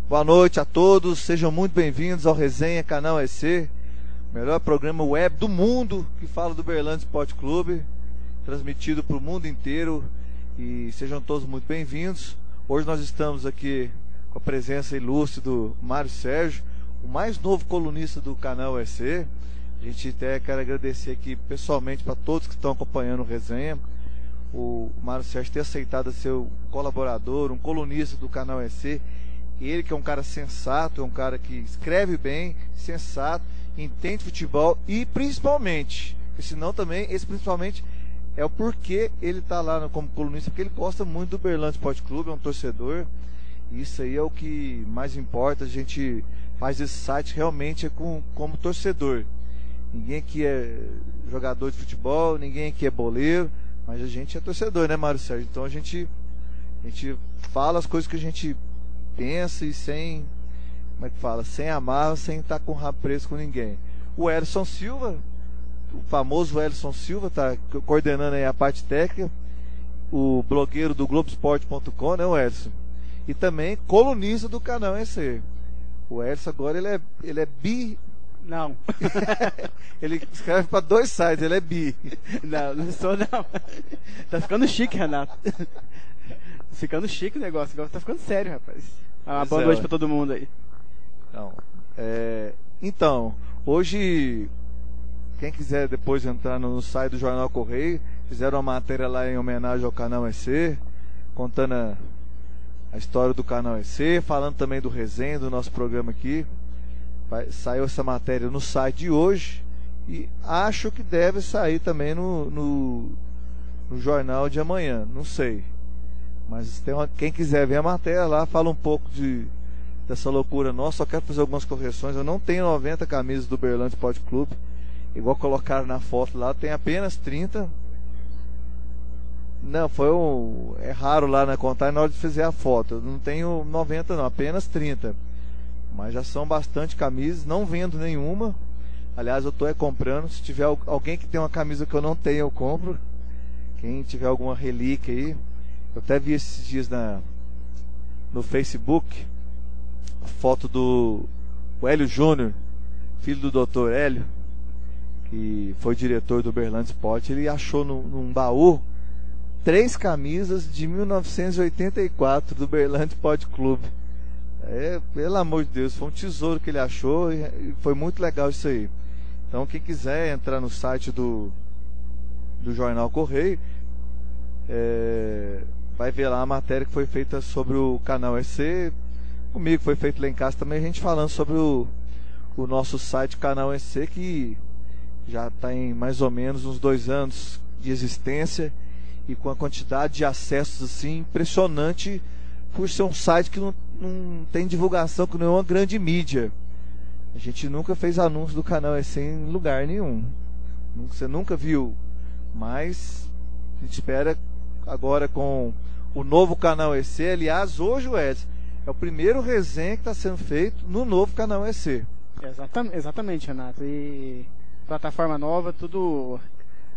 Boa noite a todos, sejam muito bem-vindos ao Resenha Canal EC, melhor programa web do mundo que fala do Uberlândia Esporte Clube, transmitido para o mundo inteiro, e sejam todos muito bem-vindos. Hoje nós estamos aqui com a presença ilustre do Mário Sérgio, o mais novo colunista do canal EC. A gente até quer agradecer aqui pessoalmente para todos que estão acompanhando o Resenha. O Mário Sérgio ter aceitado ser um colaborador, um colunista do canal EC. Ele que é um cara sensato, é um cara que escreve bem, sensato, entende futebol e principalmente, senão também, esse principalmente é o porquê ele está lá como colunista, porque ele gosta muito do Uberlândia Esporte Clube, é um torcedor. Isso aí é o que mais importa, a gente faz esse site realmente como torcedor. Ninguém aqui é jogador de futebol, ninguém aqui é boleiro, mas a gente é torcedor, né, Mário Sérgio? Então a gente fala as coisas que a gente pensa e sem, como é que fala, sem amarra, sem estar com o rabo preso com ninguém. O Elson Silva, o famoso Elson Silva, está coordenando aí a parte técnica, o blogueiro do Globoesporte.com, né, o Elson? E também colunista do canal EC. O Elson agora ele é bi. Não. Ele escreve para 2 sites, ele é bi. Não sou não. Tá ficando chique, Renato. Ficando chique o negócio, agora tá ficando sério, rapaz. Boa noite pra todo mundo aí. Então, hoje, quem quiser depois entrar no site do Jornal Correio, fizeram uma matéria lá em homenagem ao canal EC, contando a história do canal EC, falando também do Resenha, do nosso programa aqui. Saiu essa matéria no site de hoje e acho que deve sair também no jornal de amanhã, não sei. Mas quem quiser ver a matéria lá, fala um pouco dessa loucura nossa. Só quero fazer algumas correções. Eu não tenho 90 camisas do Uberlândia Esporte Clube, igual colocaram na foto lá, tem apenas 30. Não, é raro lá na contagem na hora de fazer a foto. Eu não tenho 90 não, apenas 30. Mas já são bastante camisas, não vendo nenhuma. Aliás, eu estou comprando. Se tiver alguém que tem uma camisa que eu não tenho, eu compro. Quem tiver alguma relíquia aí. Eu até vi esses dias no Facebook a foto do Hélio Júnior, filho do Dr. Hélio, que foi diretor do Uberlândia Esporte. Ele achou num baú 3 camisas de 1984 do Uberlândia Esporte Clube. Pelo amor de Deus, foi um tesouro que ele achou e foi muito legal isso aí. Então quem quiser entrar no site do Jornal Correio, vai ver lá a matéria que foi feita sobre o canal EC. Comigo foi feito lá em casa também, a gente falando sobre o nosso site Canal EC, que já está em mais ou menos uns 2 anos de existência e com a quantidade de acessos assim impressionante, por ser um site que não tem divulgação com nenhuma grande mídia. A gente nunca fez anúncio do canal EC em lugar nenhum. Você nunca viu. Mas a gente espera agora com o novo canal EC. Aliás, hoje o Edson é o primeiro resenha que está sendo feito no novo canal EC. Exatamente, Renato. E plataforma nova, tudo.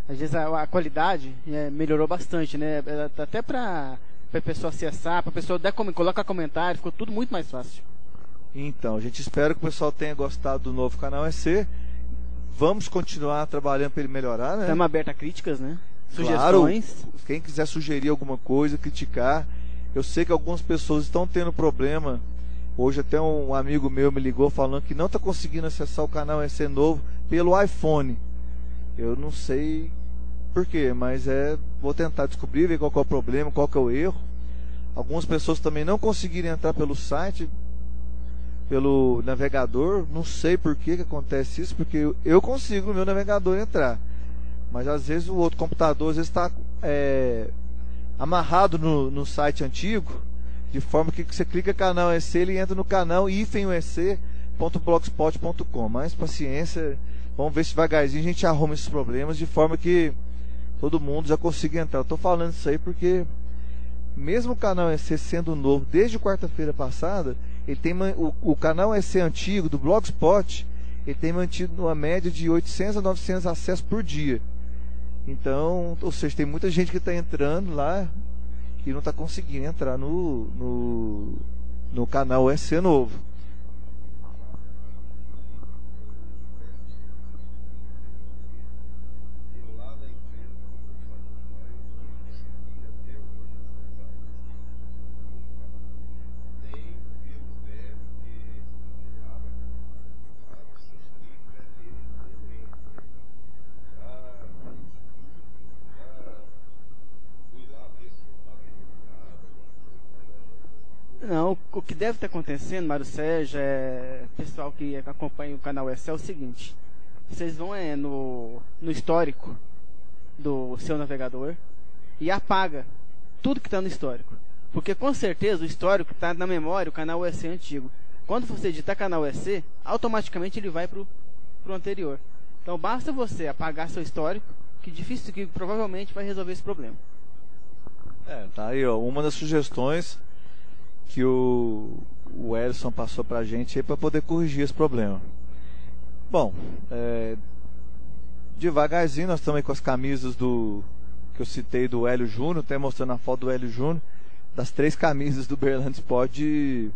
Às vezes a qualidade melhorou bastante, né? Até para a pessoa acessar, para a pessoa colocar comentário, ficou tudo muito mais fácil. Então, a gente espera que o pessoal tenha gostado do novo canal EC. Vamos continuar trabalhando para ele melhorar, né? Estamos abertos a críticas, né? Sugestões. Claro, quem quiser sugerir alguma coisa, criticar. Eu sei que algumas pessoas estão tendo problema. Hoje até um amigo meu me ligou falando que não está conseguindo acessar o canal EC novo pelo iPhone. Eu não sei por quê, mas vou tentar descobrir, ver qual que é o problema, qual que é o erro. Algumas pessoas também não conseguiram entrar pelo site, pelo navegador. Não sei por que acontece isso, porque eu consigo no meu navegador entrar, mas às vezes o outro computador está amarrado no site antigo, de forma que você clica canal EC, ele entra no canal ec.blogspot.com. Mas paciência, vamos ver se devagarzinho a gente arruma esses problemas, de forma que todo mundo já consiga entrar. Eu estou falando isso aí porque mesmo o canal EC sendo novo desde quarta-feira passada, ele tem o canal EC antigo do Blogspot, ele tem mantido uma média de 800 a 900 acessos por dia. Então, ou seja, tem muita gente que está entrando lá e não está conseguindo entrar no canal SC novo. Não, o que deve estar acontecendo, Mário Sérgio, pessoal que acompanha o canal SC, é o seguinte: vocês vão no histórico do seu navegador e apaga tudo que está no histórico, porque com certeza o histórico está na memória, o canal SC antigo. Quando você digitar canal SC, automaticamente ele vai para o anterior. Então basta você apagar seu histórico, que provavelmente vai resolver esse problema. Tá aí, ó, uma das sugestões que o Ellison passou pra gente aí para poder corrigir esse problema. Bom, devagarzinho nós estamos aí com as camisas que eu citei do Hélio Júnior, até mostrando a foto do Hélio Júnior, das 3 camisas do Berlândia Sport de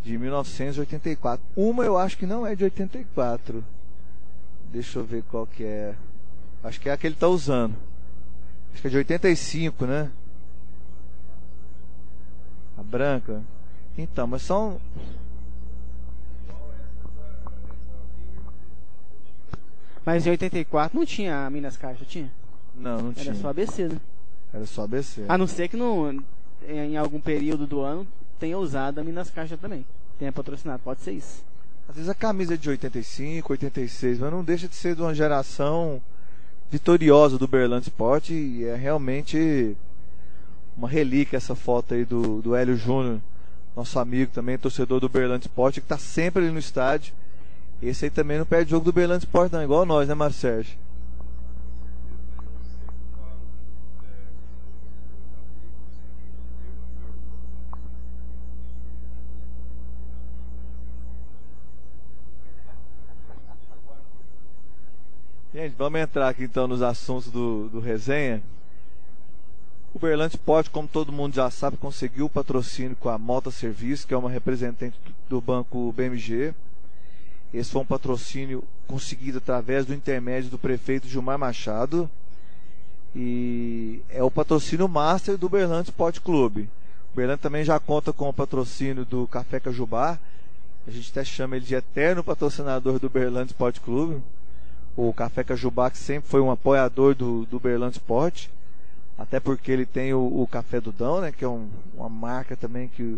1984. Uma eu acho que não é de 84. Deixa eu ver qual que é. Acho que é a que ele está usando. Acho que é de 85, né? A branca. Então, mas são... Mas em 84 não tinha a Minas Caixa, tinha? Não tinha. Era só ABC, né? Era só ABC. A não ser que em algum período do ano tenha usado a Minas Caixa também. Tenha patrocinado, pode ser isso. Às vezes a camisa é de 85, 86, mas não deixa de ser de uma geração vitoriosa do Berlândia Sport, e é realmente uma relíquia essa foto aí do Hélio Júnior, nosso amigo também, torcedor do Berlândia Sport, que está sempre ali no estádio. Esse aí também não perde jogo do Berlândia Sport não, igual nós, né, Mário Sérgio? Gente, vamos entrar aqui então nos assuntos do resenha. O Berlândia Sport, como todo mundo já sabe, conseguiu o patrocínio com a Mota Serviço, que é uma representante do banco BMG. Esse foi um patrocínio conseguido através do intermédio do prefeito Gilmar Machado. E é o patrocínio master do Berlândia Sport Clube. O Berlândia também já conta com o patrocínio do Café Cajubá. A gente até chama ele de eterno patrocinador do Berlândia Sport Clube. O Café Cajubá, que sempre foi um apoiador do Berlândia Sport, até porque ele tem o Café Dudão, né, que é uma marca também que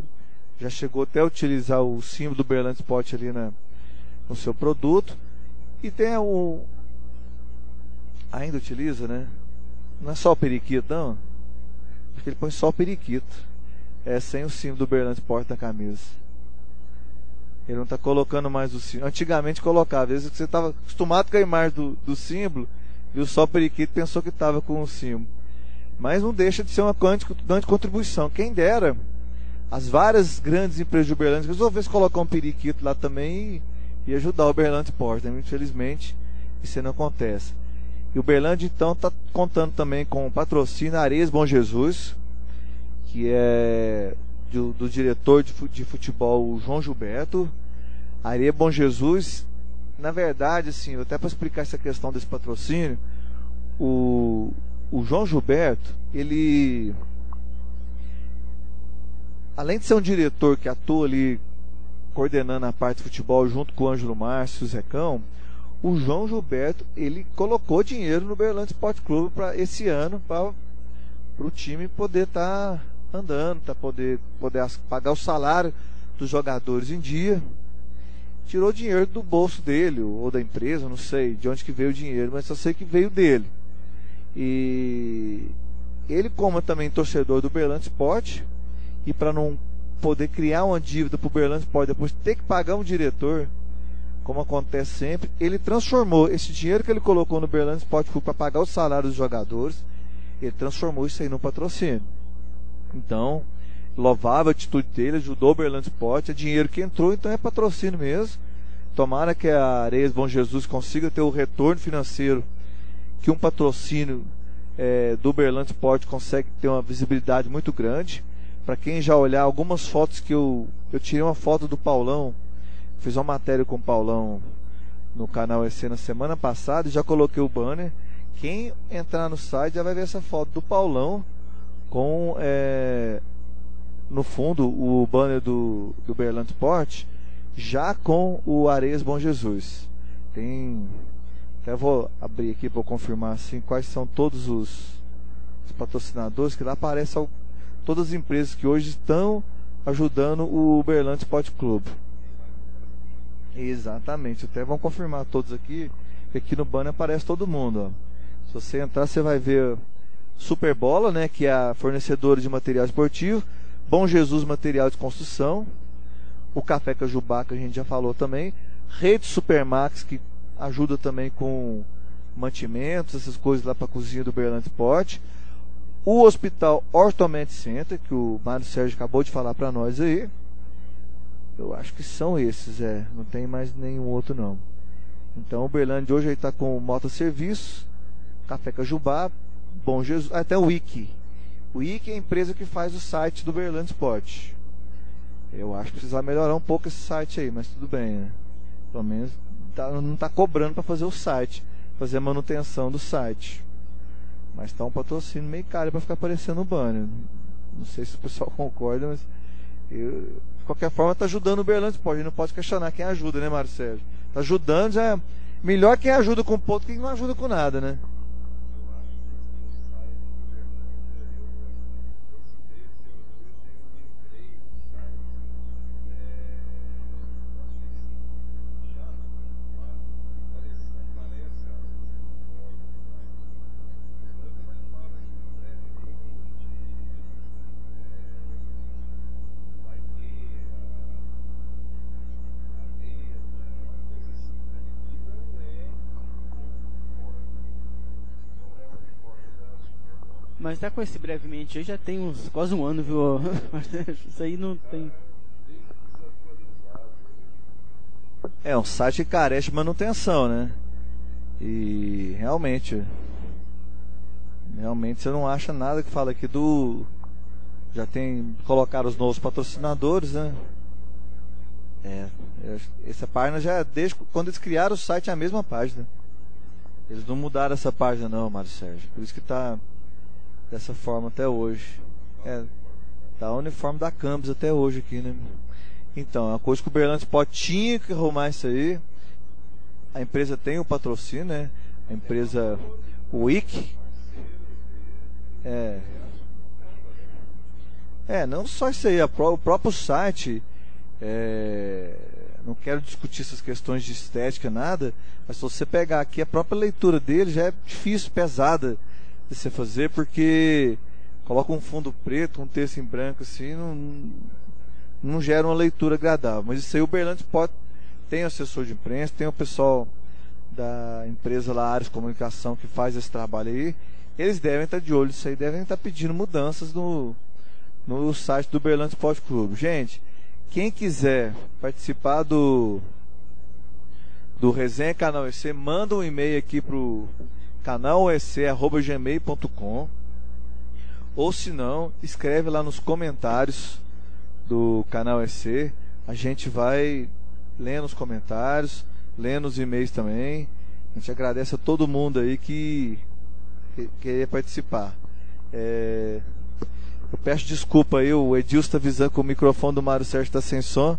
já chegou até a utilizar o símbolo do Berlândia Sport ali no seu produto. E tem ainda utiliza, né? Não é só o periquito, não. Acho que ele põe só o periquito. Sem o símbolo do Berlândia Sport na camisa. Ele não está colocando mais o símbolo. Antigamente colocava. Às vezes você estava acostumado com a imagem do símbolo, viu só o periquito, pensou que estava com o símbolo. Mas não deixa de ser uma grande contribuição. Quem dera, as várias grandes empresas de Uberlândia resolvessem colocar um periquito lá também e ajudar o Berlândia Sport, né? Infelizmente, isso não acontece. E o Berlândia, então, está contando também com o patrocínio Areias Bom Jesus, que é do diretor de futebol, o João Gilberto. Areia Bom Jesus, na verdade, assim, até para explicar essa questão desse patrocínio, o João Gilberto, ele, além de ser um diretor que atua ali coordenando a parte de futebol junto com o Ângelo Márcio e o Zecão, o João Gilberto, ele colocou dinheiro no Berlândia Sport Clube para esse ano, para o time poder estar andando, para poder pagar o salário dos jogadores em dia. Tirou dinheiro do bolso dele, ou da empresa, não sei de onde que veio o dinheiro, mas só sei que veio dele. E ele, como também torcedor do Berlândia Sport, e para não poder criar uma dívida para o Berlândia Sport, depois ter que pagar um diretor, como acontece sempre, ele transformou esse dinheiro que ele colocou no Berlândia Sport para pagar o salário dos jogadores, ele transformou isso aí num patrocínio. Então, louvável a atitude dele, ajudou o Berlândia Sport, é dinheiro que entrou, então é patrocínio mesmo. Tomara que a Areias Bom Jesus consiga ter o retorno financeiro que um patrocínio do Berlândia Sport consegue ter uma visibilidade muito grande. para quem já olhar algumas fotos que eu tirei uma foto do Paulão, fiz uma matéria com o Paulão no canal EC na semana passada e já coloquei o banner. Quem entrar no site já vai ver essa foto do Paulão com no fundo o banner do Berlândia Sport, já com o Areias Bom Jesus. Até vou abrir aqui para confirmar assim quais são todos os patrocinadores, que lá aparecem todas as empresas que hoje estão ajudando o Berlândia Sport Clube. Exatamente, até vão confirmar todos aqui, que aqui no banner aparece todo mundo, ó. Se você entrar, você vai ver Superbola, né, que é a fornecedora de material esportivo, Bom Jesus Material de Construção, o Café Cajubá, que a gente já falou também, Rede Supermax, que ajuda também com mantimentos, essas coisas lá para a cozinha do Berlândia Sport, o Hospital Orthomed Center, que o Mário Sérgio acabou de falar para nós aí. Eu acho que são esses, não tem mais nenhum outro não. Então o Berlândia hoje está com Mota Serviços, Café Cajubá, Bom Jesus, até o Wiki. O Wiki é a empresa que faz o site do Berlândia Sport. Eu acho que precisa melhorar um pouco esse site aí, mas tudo bem, né? Pelo menos não está cobrando para fazer o site, fazer a manutenção do site. Mas está um patrocínio meio caro para ficar aparecendo no banner. Não sei se o pessoal concorda, mas de qualquer forma está ajudando o Berlândia Sport. A gente não pode questionar quem ajuda, né, Mário Sérgio? Está ajudando, já é melhor quem ajuda com ponto que quem não ajuda com nada, né? Mas tá com esse brevemente aí já tem uns quase um ano, viu? Isso aí não tem. É um site que carece de manutenção, né? E realmente você não acha nada que fala aqui do. Já tem colocar os novos patrocinadores, né? Essa página já desde quando eles criaram o site é a mesma página. Eles não mudaram essa página não, Mário Sérgio. Por isso que tá dessa forma até hoje. Tá o uniforme da Campos até hoje aqui, né? Então, é uma coisa que o Berlândia Sport tinha que arrumar isso aí. A empresa tem o patrocínio, né? A empresa WIC. Não só isso aí, o próprio site. Não quero discutir essas questões de estética, nada, mas se você pegar aqui a própria leitura dele já é difícil, pesada de você fazer, porque coloca um fundo preto, um texto em branco assim, não gera uma leitura agradável. Mas isso aí o Berlândia Sport tem assessor de imprensa, tem o pessoal da empresa lá, Ares Comunicação, que faz esse trabalho aí. Eles devem estar de olho nisso aí, devem estar pedindo mudanças no site do Berlândia Sport Clube. Gente, quem quiser participar do Resenha Canal EC, manda um e-mail aqui pro canalec@gmail.com, ou se não, escreve lá nos comentários do canal EC. A gente vai lendo os comentários, lendo os e-mails também. A gente agradece a todo mundo aí que queria participar. Eu peço desculpa aí, o Edilson está avisando que o microfone do Mário Sérgio está sem som.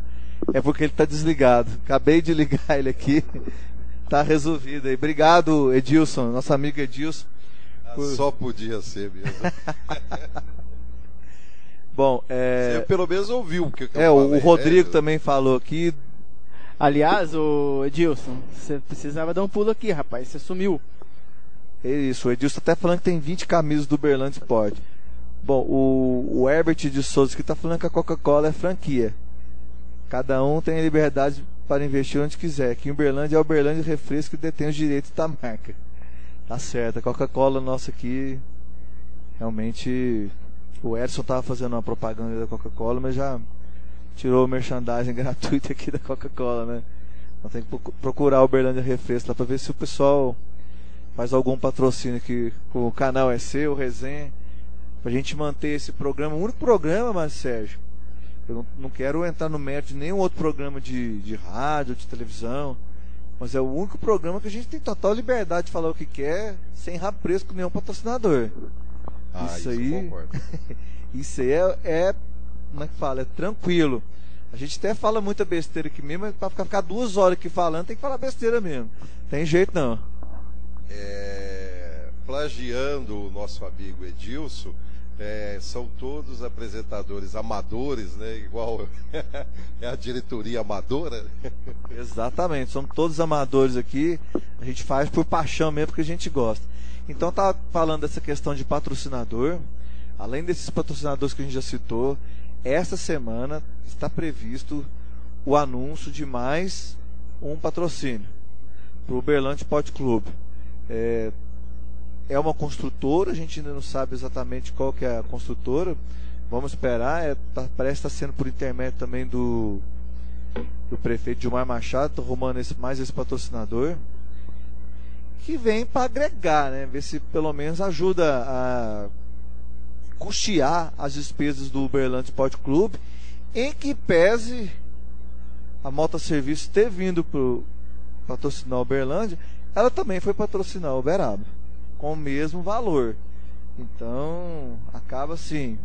É porque ele está desligado. Acabei de ligar ele aqui. Tá resolvido aí. Obrigado, Edilson, nosso amigo Edilson. Só podia ser mesmo. Bom, você pelo menos ouviu o que eu falei. O Rodrigo também falou aqui. Aliás, o Edilson, você precisava dar um pulo aqui, rapaz. Você sumiu. Isso, o Edilson tá até falando que tem 20 camisas do Berlândia Sport. Bom, o Herbert de Souza que está falando que a Coca-Cola é franquia. Cada um tem a liberdade para investir onde quiser. Aqui em Uberlândia é o Uberlândia Refresco que detém os direitos da marca. Tá certo, a Coca-Cola nossa aqui, realmente, o Edson estava fazendo uma propaganda da Coca-Cola, mas já tirou o merchandising gratuito aqui da Coca-Cola, né? Então tem que procurar o Uberlândia Refresco lá para ver se o pessoal faz algum patrocínio aqui com o canal EC, o Resenha. pra gente manter esse programa, o único programa, mas Sérgio, eu não quero entrar no mérito de nenhum outro programa de rádio, de televisão, mas é o único programa que a gente tem total liberdade de falar o que quer, sem rabo preso com nenhum patrocinador. Isso aí, isso aí como é que fala? É tranquilo. A gente até fala muita besteira aqui mesmo, mas pra ficar 2 horas aqui falando, tem que falar besteira mesmo. Tem jeito não. Plagiando o nosso amigo Edilson, são todos apresentadores amadores, né? Igual é a diretoria amadora. Exatamente, somos todos amadores aqui. A gente faz por paixão mesmo, porque a gente gosta. Então tá falando dessa questão de patrocinador. Além desses patrocinadores que a gente já citou, esta semana está previsto o anúncio de mais um patrocínio para o Uberlândia Esporte Clube. É uma construtora, a gente ainda não sabe exatamente qual que é a construtora. Vamos esperar. Parece que está sendo por intermédio também do prefeito Gilmar Machado. Está arrumando mais esse patrocinador, que vem para agregar, né? Ver se pelo menos ajuda a custear as despesas do Uberlândia Esporte Clube, em que pese a Mota Serviço ter vindo para patrocinar o Uberlândia, ela também foi patrocinar o Uberaba com o mesmo valor. Então acaba assim,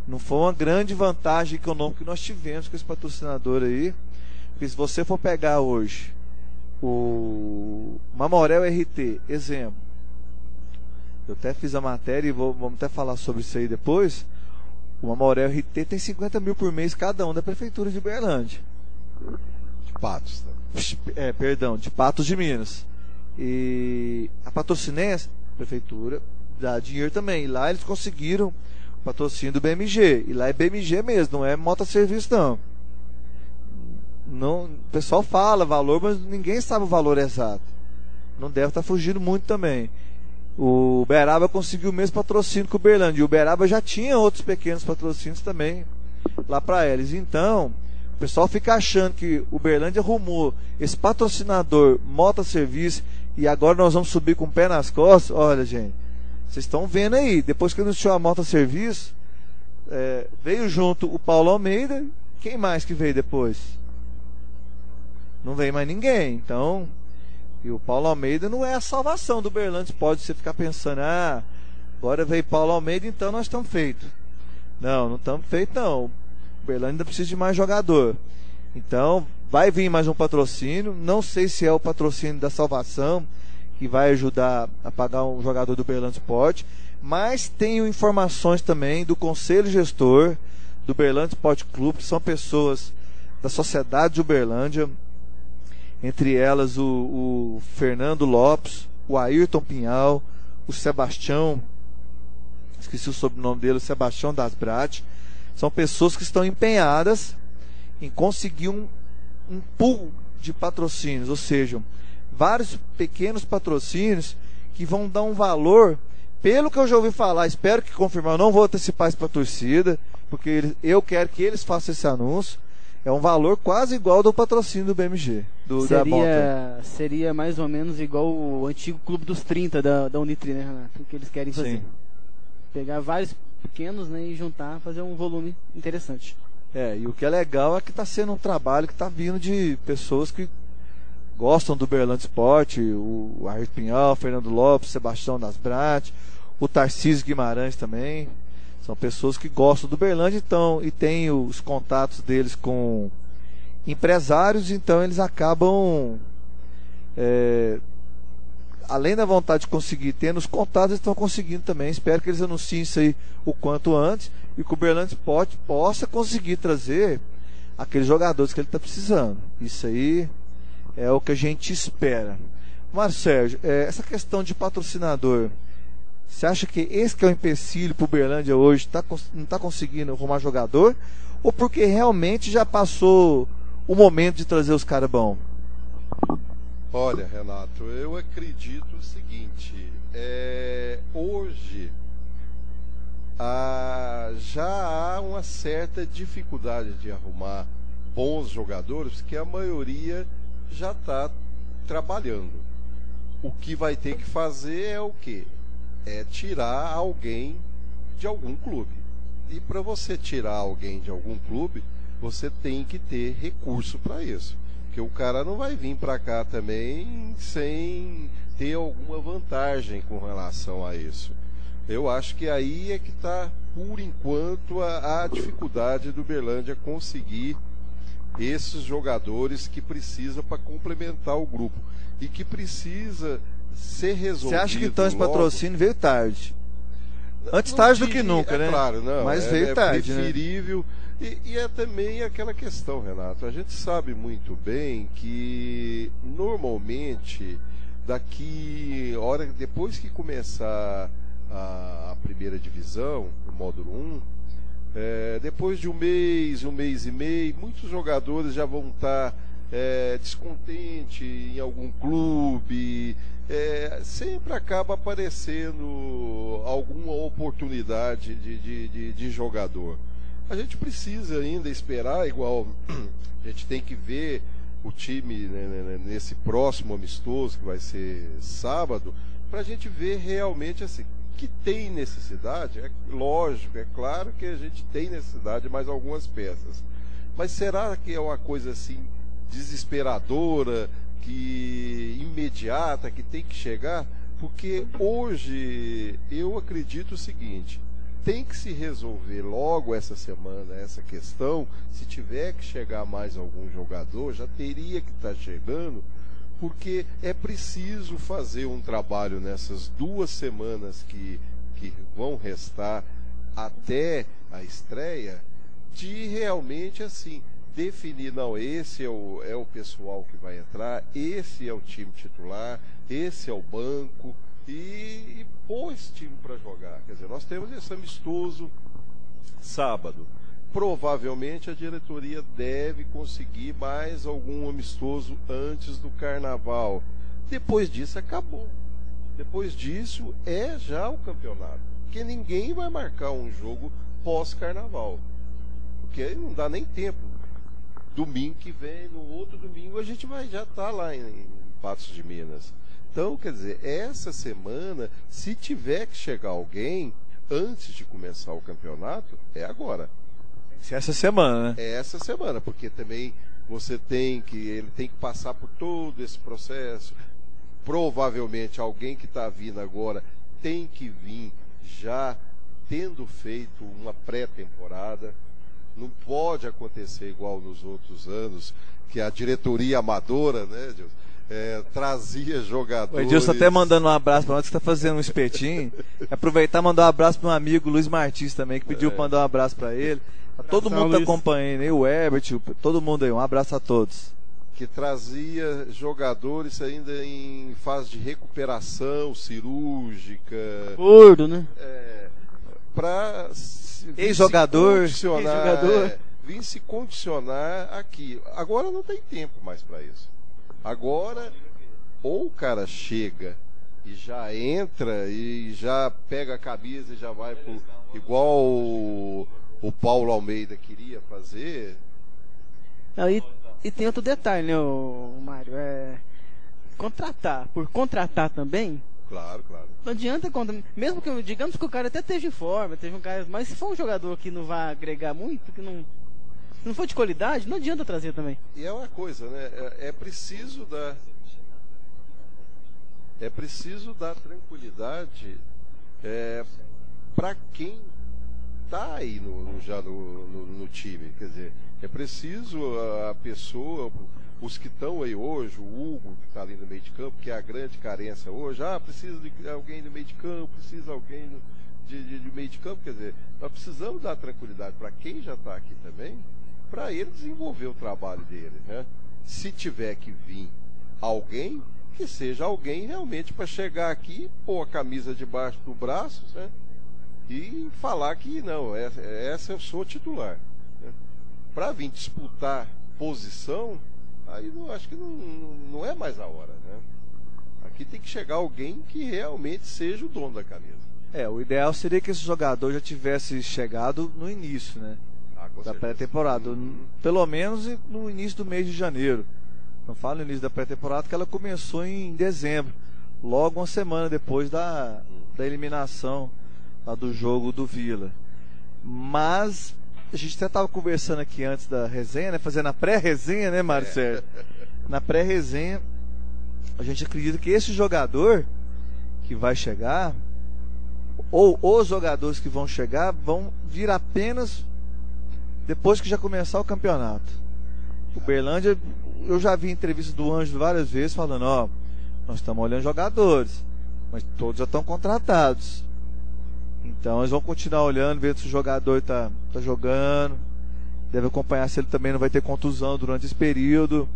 não foi uma grande vantagem econômica que nós tivemos com esse patrocinador aí, porque se você for pegar hoje o Mamorel RT, exemplo, eu até fiz a matéria e vamos até falar sobre isso aí depois. O Mamorel RT tem 50 mil por mês cada um da prefeitura de Uberlândia. De Patos, né? Perdão, de Patos de Minas. E a Patrocinense, a prefeitura, dá dinheiro também. E lá eles conseguiram o patrocínio do BMG. E lá é BMG mesmo, não é Mota Serviço não. O pessoal fala valor, mas ninguém sabe o valor exato. Não deve estar fugindo muito também. O Uberaba conseguiu o mesmo patrocínio que o Uberlândia. E o Uberaba já tinha outros pequenos patrocínios também lá para eles. Então, o pessoal fica achando que o Uberlândia arrumou esse patrocinador Mota Serviço e agora nós vamos subir com o pé nas costas. Olha, gente, vocês estão vendo aí. Depois que anunciou a Mota Serviço, veio junto o Paulo Almeida. Quem mais que veio depois? Não veio mais ninguém. Então, e o Paulo Almeida não é a salvação do Uberlândia. Pode você ficar pensando, agora veio Paulo Almeida, então nós estamos feitos. Não estamos feitos não. O Uberlândia ainda precisa de mais jogador. Então vai vir mais um patrocínio. Não sei se é o patrocínio da salvação que vai ajudar a pagar um jogador do Uberlândia Esporte, mas tenho informações também do Conselho Gestor do Uberlândia Esporte Clube, que são pessoas da sociedade de Uberlândia. Entre elas o Fernando Lopes, o Ayrton Pinhal, o Sebastião, esqueci o sobrenome dele, o Sebastião das Brat. São pessoas que estão empenhadas em conseguir um pool de patrocínios, ou seja, vários pequenos patrocínios que vão dar um valor, pelo que eu já ouvi falar, espero que confirmar, eu não vou antecipar isso para a torcida, porque eu quero que eles façam esse anúncio. É um valor quase igual ao do patrocínio do BMG. Seria mais ou menos igual o antigo Clube dos 30 da Unitri, né, Renato? O que eles querem fazer. Sim. Pegar vários pequenos, né, e juntar, fazer um volume interessante. E o que é legal é que está sendo um trabalho que está vindo de pessoas que gostam do Uberlândia Esporte, o Ayrton Pinhal, o Fernando Lopes, o Sebastião das Brat, o Tarcísio Guimarães também. São pessoas que gostam do Uberlândia, então, e tem os contatos deles com empresários, então eles acabam, além da vontade de conseguir, tendo os contatos, eles estão conseguindo também. Espero que eles anunciem isso aí o quanto antes e que o Uberlândia Esporte possa conseguir trazer aqueles jogadores que ele está precisando. Isso aí é o que a gente espera. Mas, Sérgio, essa questão de patrocinador, você acha que esse que é o empecilho para o Uberlândia hoje, não está conseguindo arrumar jogador? Ou porque realmente já passou o momento de trazer os caras bons? Olha, Renato, eu acredito o seguinte, hoje já há uma certa dificuldade de arrumar bons jogadores, porque a maioria já está trabalhando. O que vai ter que fazer é o quê? É tirar alguém de algum clube. E para você tirar alguém de algum clube, você tem que ter recurso para isso. Porque o cara não vai vir para cá também sem ter alguma vantagem com relação a isso. Eu acho que aí é que está, por enquanto, a dificuldade do Uberlândia conseguir esses jogadores que precisa para complementar o grupo. E que precisa ser resolvido. Você acha que então esse logo. Patrocínio veio tarde? Antes tarde do que nunca, né? Claro, não. Mas veio tarde, preferível. Né? E é também aquela questão, Renato. A gente sabe muito bem que normalmente depois que começar a primeira divisão, o módulo 1, depois de um mês e meio, muitos jogadores já vão estar descontentes em algum clube. Sempre acaba aparecendo alguma oportunidade de jogador. A gente precisa ainda esperar, igual a gente tem que ver o time, né, nesse próximo amistoso que vai ser sábado, para a gente ver realmente assim, que tem necessidade. É lógico, é claro que a gente tem necessidade de mais algumas peças, mas será que é uma coisa assim desesperadora, que imediata, que tem que chegar? Porque hoje eu acredito o seguinte: tem que se resolver logo essa semana essa questão. Se tiver que chegar mais algum jogador, já teria que estar chegando, porque é preciso fazer um trabalho nessas 2 semanas que vão restar até a estreia, de realmente assim definir, não, esse é o pessoal que vai entrar, esse é o time titular, esse é o banco, e pôr esse time para jogar. Quer dizer, nós temos esse amistoso sábado. Provavelmente a diretoria deve conseguir mais algum amistoso antes do carnaval. Depois disso acabou. Depois disso é já o campeonato. Porque ninguém vai marcar um jogo pós-carnaval. Porque aí não dá nem tempo. Domingo que vem, no outro domingo, a gente vai já estar lá em Patos de Minas. Então, quer dizer, essa semana, se tiver que chegar alguém antes de começar o campeonato, é agora. Essa semana, né? É essa semana, porque também ele tem que passar por todo esse processo. Provavelmente alguém que está vindo agora tem que vir já tendo feito uma pré-temporada. Não pode acontecer igual nos outros anos, que a diretoria amadora, né, Edilson, trazia jogadores. O Edilson até mandando um abraço para nós, que está fazendo um espetinho. Aproveitar e mandar um abraço para um amigo, Luiz Martins, também, que pediu para mandar um abraço para ele. Todo mundo está acompanhando, o Herbert, todo mundo aí. Um abraço a todos. Que trazia jogadores ainda em fase de recuperação cirúrgica. Gordo, né? Para ex-jogador, vir se condicionar aqui. Agora não tem tempo mais para isso. Agora, ou o cara chega e já entra e já pega a camisa e já vai pro, igual o Paulo Almeida queria fazer. E tem outro detalhe, né, Mário? Contratar. Por contratar também. Claro. Não adianta, mesmo que, digamos que o cara até esteja em forma, mas se for um jogador que não vai agregar muito, que não for de qualidade, não adianta trazer também. E é uma coisa, né? É preciso dar tranquilidade para quem está aí já no time. Quer dizer, é preciso a pessoa, os que estão aí hoje, o Hugo que está ali no meio de campo, que é a grande carência hoje, precisa de alguém no meio de campo, precisa de alguém de meio de campo. Quer dizer, nós precisamos dar tranquilidade para quem já está aqui também, para ele desenvolver o trabalho dele, né? Se tiver que vir alguém, que seja alguém realmente para chegar aqui, pôr a camisa debaixo do braço, né? E falar que não, essa eu sou titular, né? Para vir disputar posição, aí acho que não é mais a hora, né? Aqui tem que chegar alguém que realmente seja o dono da camisa. O ideal seria que esse jogador já tivesse chegado no início, né? Da pré-temporada, pelo menos no início do mês de janeiro. Não falo no início da pré-temporada, que ela começou em dezembro, logo uma semana depois da eliminação lá do jogo do Vila. Mas a gente até estava conversando aqui antes da resenha, né? Fazendo a pré-resenha, né, Mário Sérgio? Na pré-resenha, a gente acredita que esse jogador que vai chegar, ou os jogadores que vão chegar, vão vir apenas depois que já começar o campeonato. O Uberlândia, eu já vi entrevistas do Ângelo várias vezes falando, ó, nós estamos olhando jogadores, mas todos já estão contratados. Então eles vão continuar olhando, vendo se o jogador tá jogando, deve acompanhar se ele também não vai ter contusão durante esse período.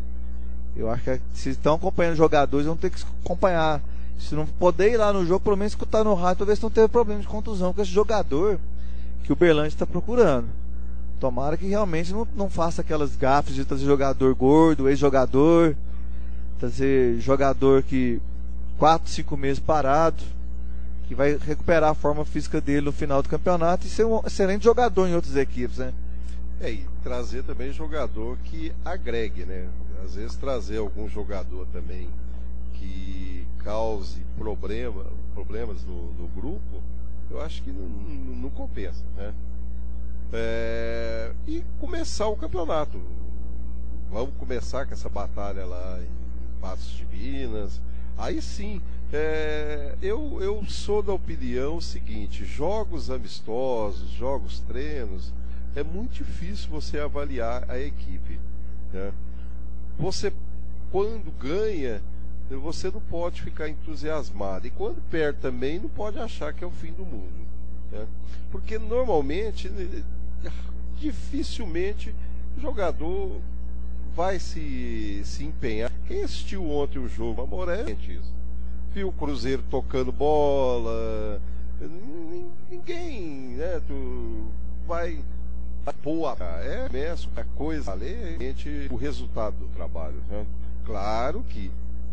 Eu acho que se estão acompanhando jogadores, vão ter que acompanhar. Se não poder ir lá no jogo, pelo menos escutar no rádio para ver se não teve problema de contusão com esse jogador que o Uberlândia está procurando. Tomara que realmente não faça aquelas gafes de trazer jogador gordo, ex-jogador, trazer jogador que 4, 5 meses parado, que vai recuperar a forma física dele no final do campeonato e ser um excelente jogador em outras equipes, né? E trazer também jogador que agregue, né? Às vezes trazer algum jogador também que cause problemas no grupo, eu acho que não compensa, né? E começar o campeonato. Vamos começar com essa batalha lá em Patos de Minas. Aí sim, eu sou da opinião seguinte: jogos amistosos, jogos treinos, é muito difícil você avaliar a equipe, né? Você, quando ganha, você não pode ficar entusiasmado, e quando perde também não pode achar que é o fim do mundo, né? Porque normalmente, dificilmente o jogador vai se empenhar. Quem assistiu ontem o jogo, Amoré, isso, viu o Cruzeiro tocando bola, ninguém, né, tu vai pôr a coisa realmente o resultado do trabalho, né? Claro que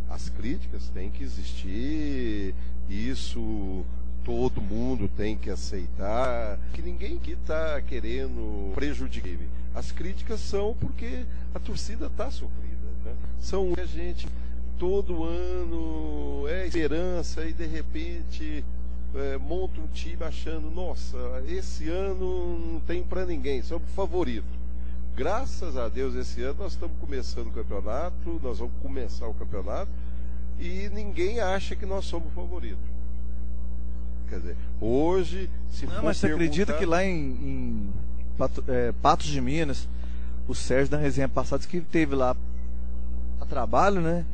as críticas têm que existir, isso todo mundo tem que aceitar, que ninguém que está querendo prejudicar. As críticas são porque a torcida está sofrida, né? São a gente todo ano esperança e de repente monta um time achando, nossa, esse ano não tem para ninguém, somos favorito. Graças a Deus esse ano nós estamos começando o campeonato, nós vamos começar o campeonato e ninguém acha que nós somos favoritos. Quer dizer, hoje, se não, mas você acredita que lá em Patos de Minas, o Sérgio da resenha passada disse que teve lá a trabalho, né?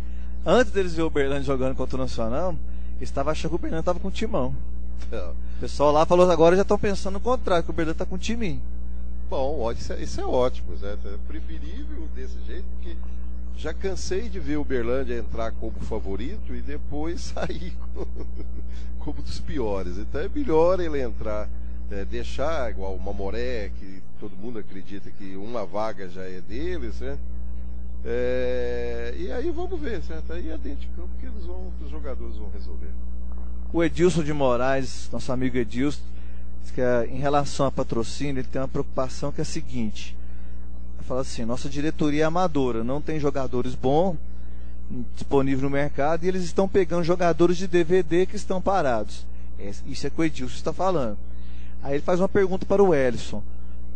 Antes deles ver o Uberlândia jogando contra o Nacional, eles estavam achando que o Uberlândia estava com um timão. O pessoal lá falou, agora já estão pensando no contrário, que o Uberlândia está com um timinho. Bom, isso é ótimo, né? É preferível desse jeito, porque já cansei de ver o Uberlândia entrar como favorito e depois sair como dos piores. Então é melhor ele entrar, deixar igual o Mamoré, que todo mundo acredita que uma vaga já é deles, né? E aí vamos ver, certo? Aí é dentro de campo que os jogadores vão resolver. O Edilson de Moraes, nosso amigo Edilson, diz que em relação a patrocínio, ele tem uma preocupação que é a seguinte: fala assim, nossa diretoria é amadora, não tem jogadores bons disponíveis no mercado e eles estão pegando jogadores de DVD que estão parados. Isso é que o Edilson está falando. Aí ele faz uma pergunta para o Ellison: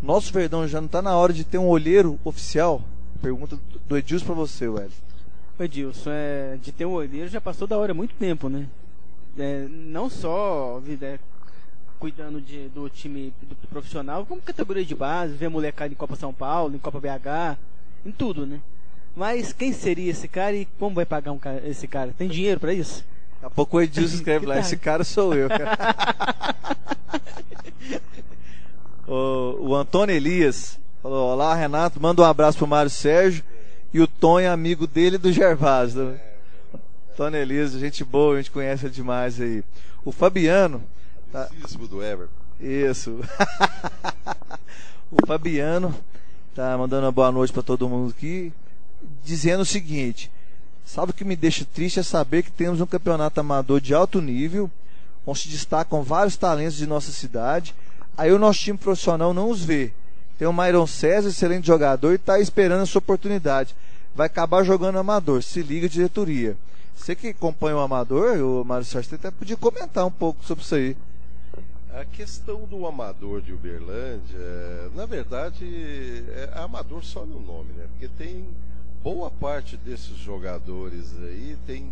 nosso Verdão já não está na hora de ter um olheiro oficial? Pergunta do Edilson para você, Ellison. O Edilson, de ter um olheiro já passou da hora há muito tempo, né? Não só cuidando do time do profissional, como categoria de base, ver molecada em Copa São Paulo, em Copa BH, em tudo, né? Mas quem seria esse cara e como vai pagar esse cara? Tem dinheiro para isso? Daqui a pouco o Edilson escreve lá, esse cara sou eu. O Antônio Elias falou, olá Renato, manda um abraço pro Mário Sérgio e o Tonho, amigo dele do Gervásio, né? Antônio Elias, gente boa, a gente conhece ele demais aí. O Fabiano do Everton. Isso. O Fabiano tá mandando uma boa noite para todo mundo aqui, dizendo o seguinte: sabe o que me deixa triste é saber que temos um campeonato amador de alto nível, onde se destacam vários talentos de nossa cidade, aí o nosso time profissional não os vê. Tem o Myron César, excelente jogador, e está esperando a sua oportunidade. Vai acabar jogando amador, se liga, diretoria. Você que acompanha o amador, o Mário Sérgio até podia comentar um pouco sobre isso aí. A questão do amador de Uberlândia, na verdade, é amador só no nome, né? Porque tem boa parte desses jogadores aí, tem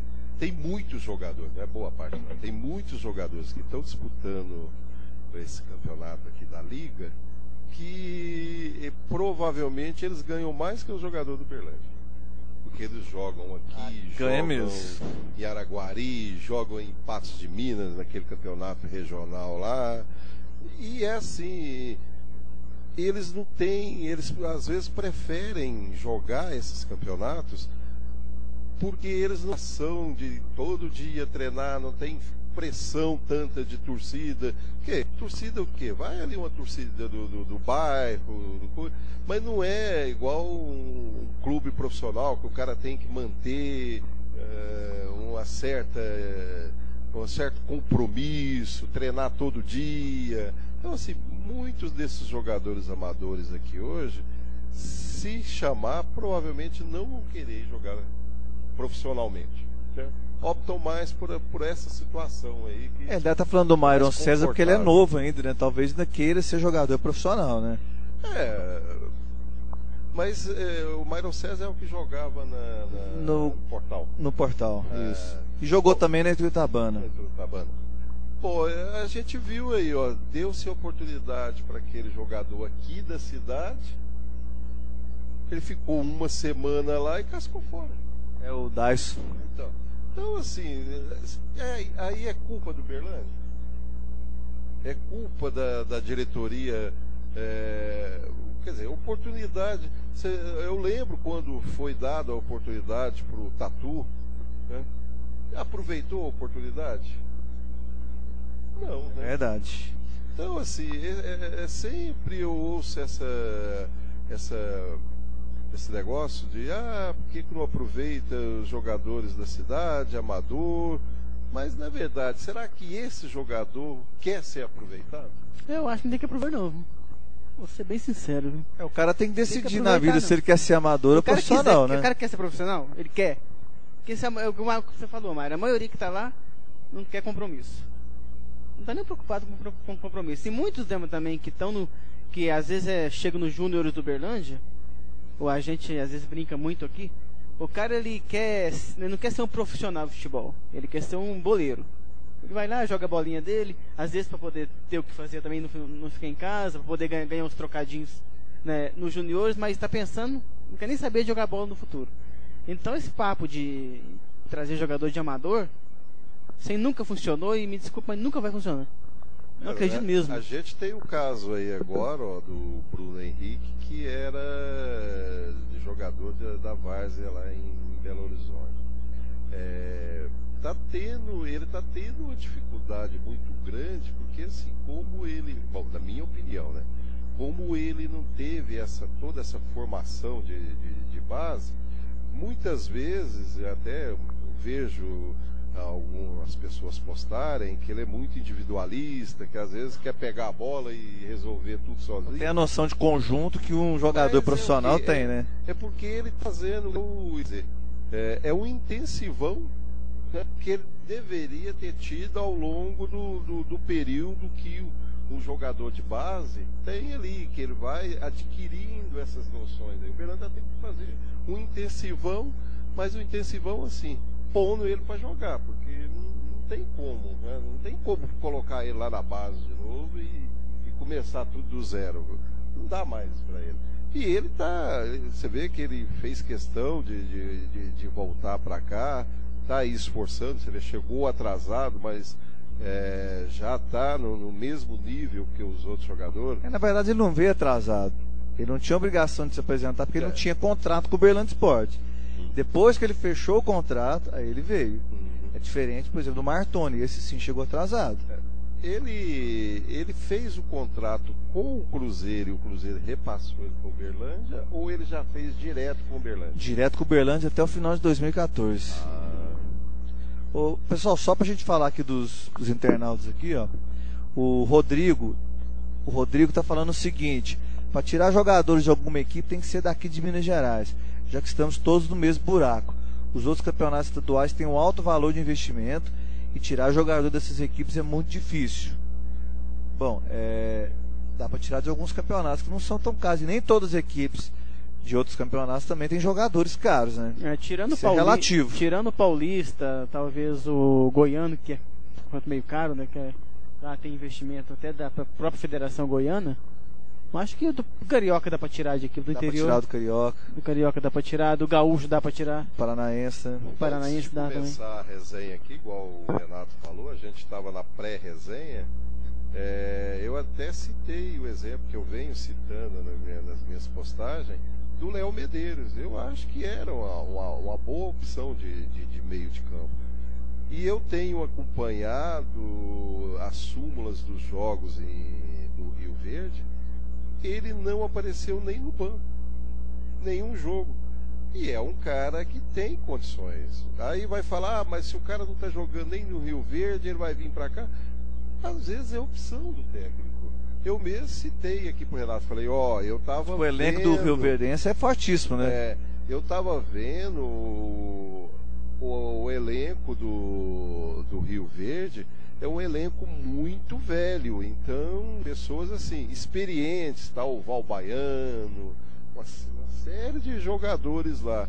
muitos jogadores, não é boa parte não, tem muitos jogadores que estão disputando esse campeonato aqui da Liga, que provavelmente eles ganham mais que o jogador do Uberlândia. Porque eles jogam aqui, jogam em Araguari, jogam em Patos de Minas, naquele campeonato regional lá. E é assim, eles não têm, eles às vezes preferem jogar esses campeonatos porque eles não são de todo dia treinar, não tem pressão tanta de torcida. Que? Torcida o quê? Vai ali uma torcida do bairro, mas não é igual um clube profissional que o cara tem que manter um certo compromisso, treinar todo dia. Então, assim, muitos desses jogadores amadores aqui hoje, se chamar, provavelmente não vão querer jogar profissionalmente. Certo? Optam mais por essa situação aí. Que deve estar falando do Myron César porque ele é novo ainda, né? Talvez ainda queira ser jogador profissional, né? Mas o Myron César é o que jogava no Portal. No Portal, isso. E jogou também na Ituiutabana. Pô, a gente viu aí, ó, deu-se oportunidade para aquele jogador aqui da cidade. Ele ficou uma semana lá e cascou fora. É o Dyson. Então assim, aí é culpa do Uberlândia? É culpa da diretoria? Quer dizer, oportunidade. Eu lembro quando foi dada a oportunidade para o Tatu, né? Aproveitou a oportunidade? Não, né? Verdade. Então, assim, sempre eu ouço esse negócio de por que não aproveita os jogadores da cidade, amador? Mas, na verdade, será que esse jogador quer ser aproveitado? Eu acho que não tem que aproveitar, não. Vou ser bem sincero, viu? O cara tem que decidir na vida se ele quer ser amador ou profissional, né? O cara quer ser profissional? Ele quer. Porque o que você falou, Mayra, a maioria que está lá não quer compromisso. Não está nem preocupado com compromisso. E muitos deles também que estão que às vezes chegam nos júniores do Uberlândia, ou a gente às vezes brinca muito aqui, o cara ele não quer ser um profissional de futebol, ele quer ser um boleiro. Ele vai lá, joga a bolinha dele, às vezes para poder ter o que fazer também, não ficar em casa, para poder ganhar uns trocadinhos, né, nos juniores, mas está pensando, não quer nem saber de jogar bola no futuro. Então esse papo de trazer jogador de amador, sem nunca funcionou, e me desculpa, mas nunca vai funcionar. Não acredito mesmo. A gente tem o caso aí agora, ó, do Bruno Henrique, que era jogador da Várzea lá em Belo Horizonte. Ele está tendo uma dificuldade muito grande, porque assim, como ele, bom, na minha opinião, né, como ele não teve toda essa formação de base, muitas vezes, até vejo algumas pessoas postarem que ele é muito individualista, que às vezes quer pegar a bola e resolver tudo sozinho. Tem a noção de conjunto que um jogador profissional tem, né? É porque ele está fazendo, é um intensivão, né, que ele deveria ter tido ao longo do período que um jogador de base tem ali, que ele vai adquirindo essas noções. O Uberlândia tem que fazer um intensivão, mas um intensivão assim, pondo ele para jogar, porque não tem como, né? Não tem como colocar ele lá na base de novo e começar tudo do zero. Não dá mais para ele. E ele você vê que ele fez questão de voltar para cá, está aí esforçando, você vê, chegou atrasado, mas já está no mesmo nível que os outros jogadores. Na verdade ele não veio atrasado, ele não tinha obrigação de se apresentar porque ele não tinha contrato com o Uberlândia Esporte. Depois que ele fechou o contrato, aí ele veio. É diferente, por exemplo, do Martoni, esse sim chegou atrasado. Ele fez o contrato com o Cruzeiro e o Cruzeiro repassou ele para o Uberlândia, ou ele já fez direto com o Uberlândia? Direto com o Uberlândia até o final de 2014. Pessoal, só pra gente falar aqui dos internautas aqui, ó. O Rodrigo tá falando o seguinte: para tirar jogadores de alguma equipe tem que ser daqui de Minas Gerais, já que estamos todos no mesmo buraco. Os outros campeonatos estaduais têm um alto valor de investimento e tirar jogador dessas equipes é muito difícil. Bom, dá para tirar de alguns campeonatos que não são tão caros. E nem todas as equipes de outros campeonatos também tem jogadores caros, né? Tirando Isso é relativo. Tirando o Paulista, talvez o Goiano, que é quanto meio caro, né? Lá tem investimento até da própria Federação Goiana. Eu acho que do Carioca dá pra tirar de equipe do interior. Dá pra tirar do Carioca. Do Carioca dá pra tirar, do Gaúcho dá pra tirar. Paranaense. Paranaense dá também. Antes de começar a resenha aqui, igual o Renato falou, a gente estava na pré-resenha. Eu até citei o exemplo que eu venho citando nas minhas postagens do Léo Medeiros. Eu acho que era uma boa opção de meio de campo. E eu tenho acompanhado as súmulas dos jogos do Rio Verde. Ele não apareceu nem no banco, nenhum jogo. E é um cara que tem condições. Aí vai falar, mas se o cara não está jogando nem no Rio Verde, ele vai vir para cá. Às vezes é opção do técnico. Eu mesmo citei aqui pro Renato, falei, eu tava O elenco do Rio Verdense é fortíssimo, né? Eu tava vendo o elenco do Rio Verde. É um elenco muito velho, então pessoas assim, experientes, tá? O Val Baiano, uma série de jogadores lá.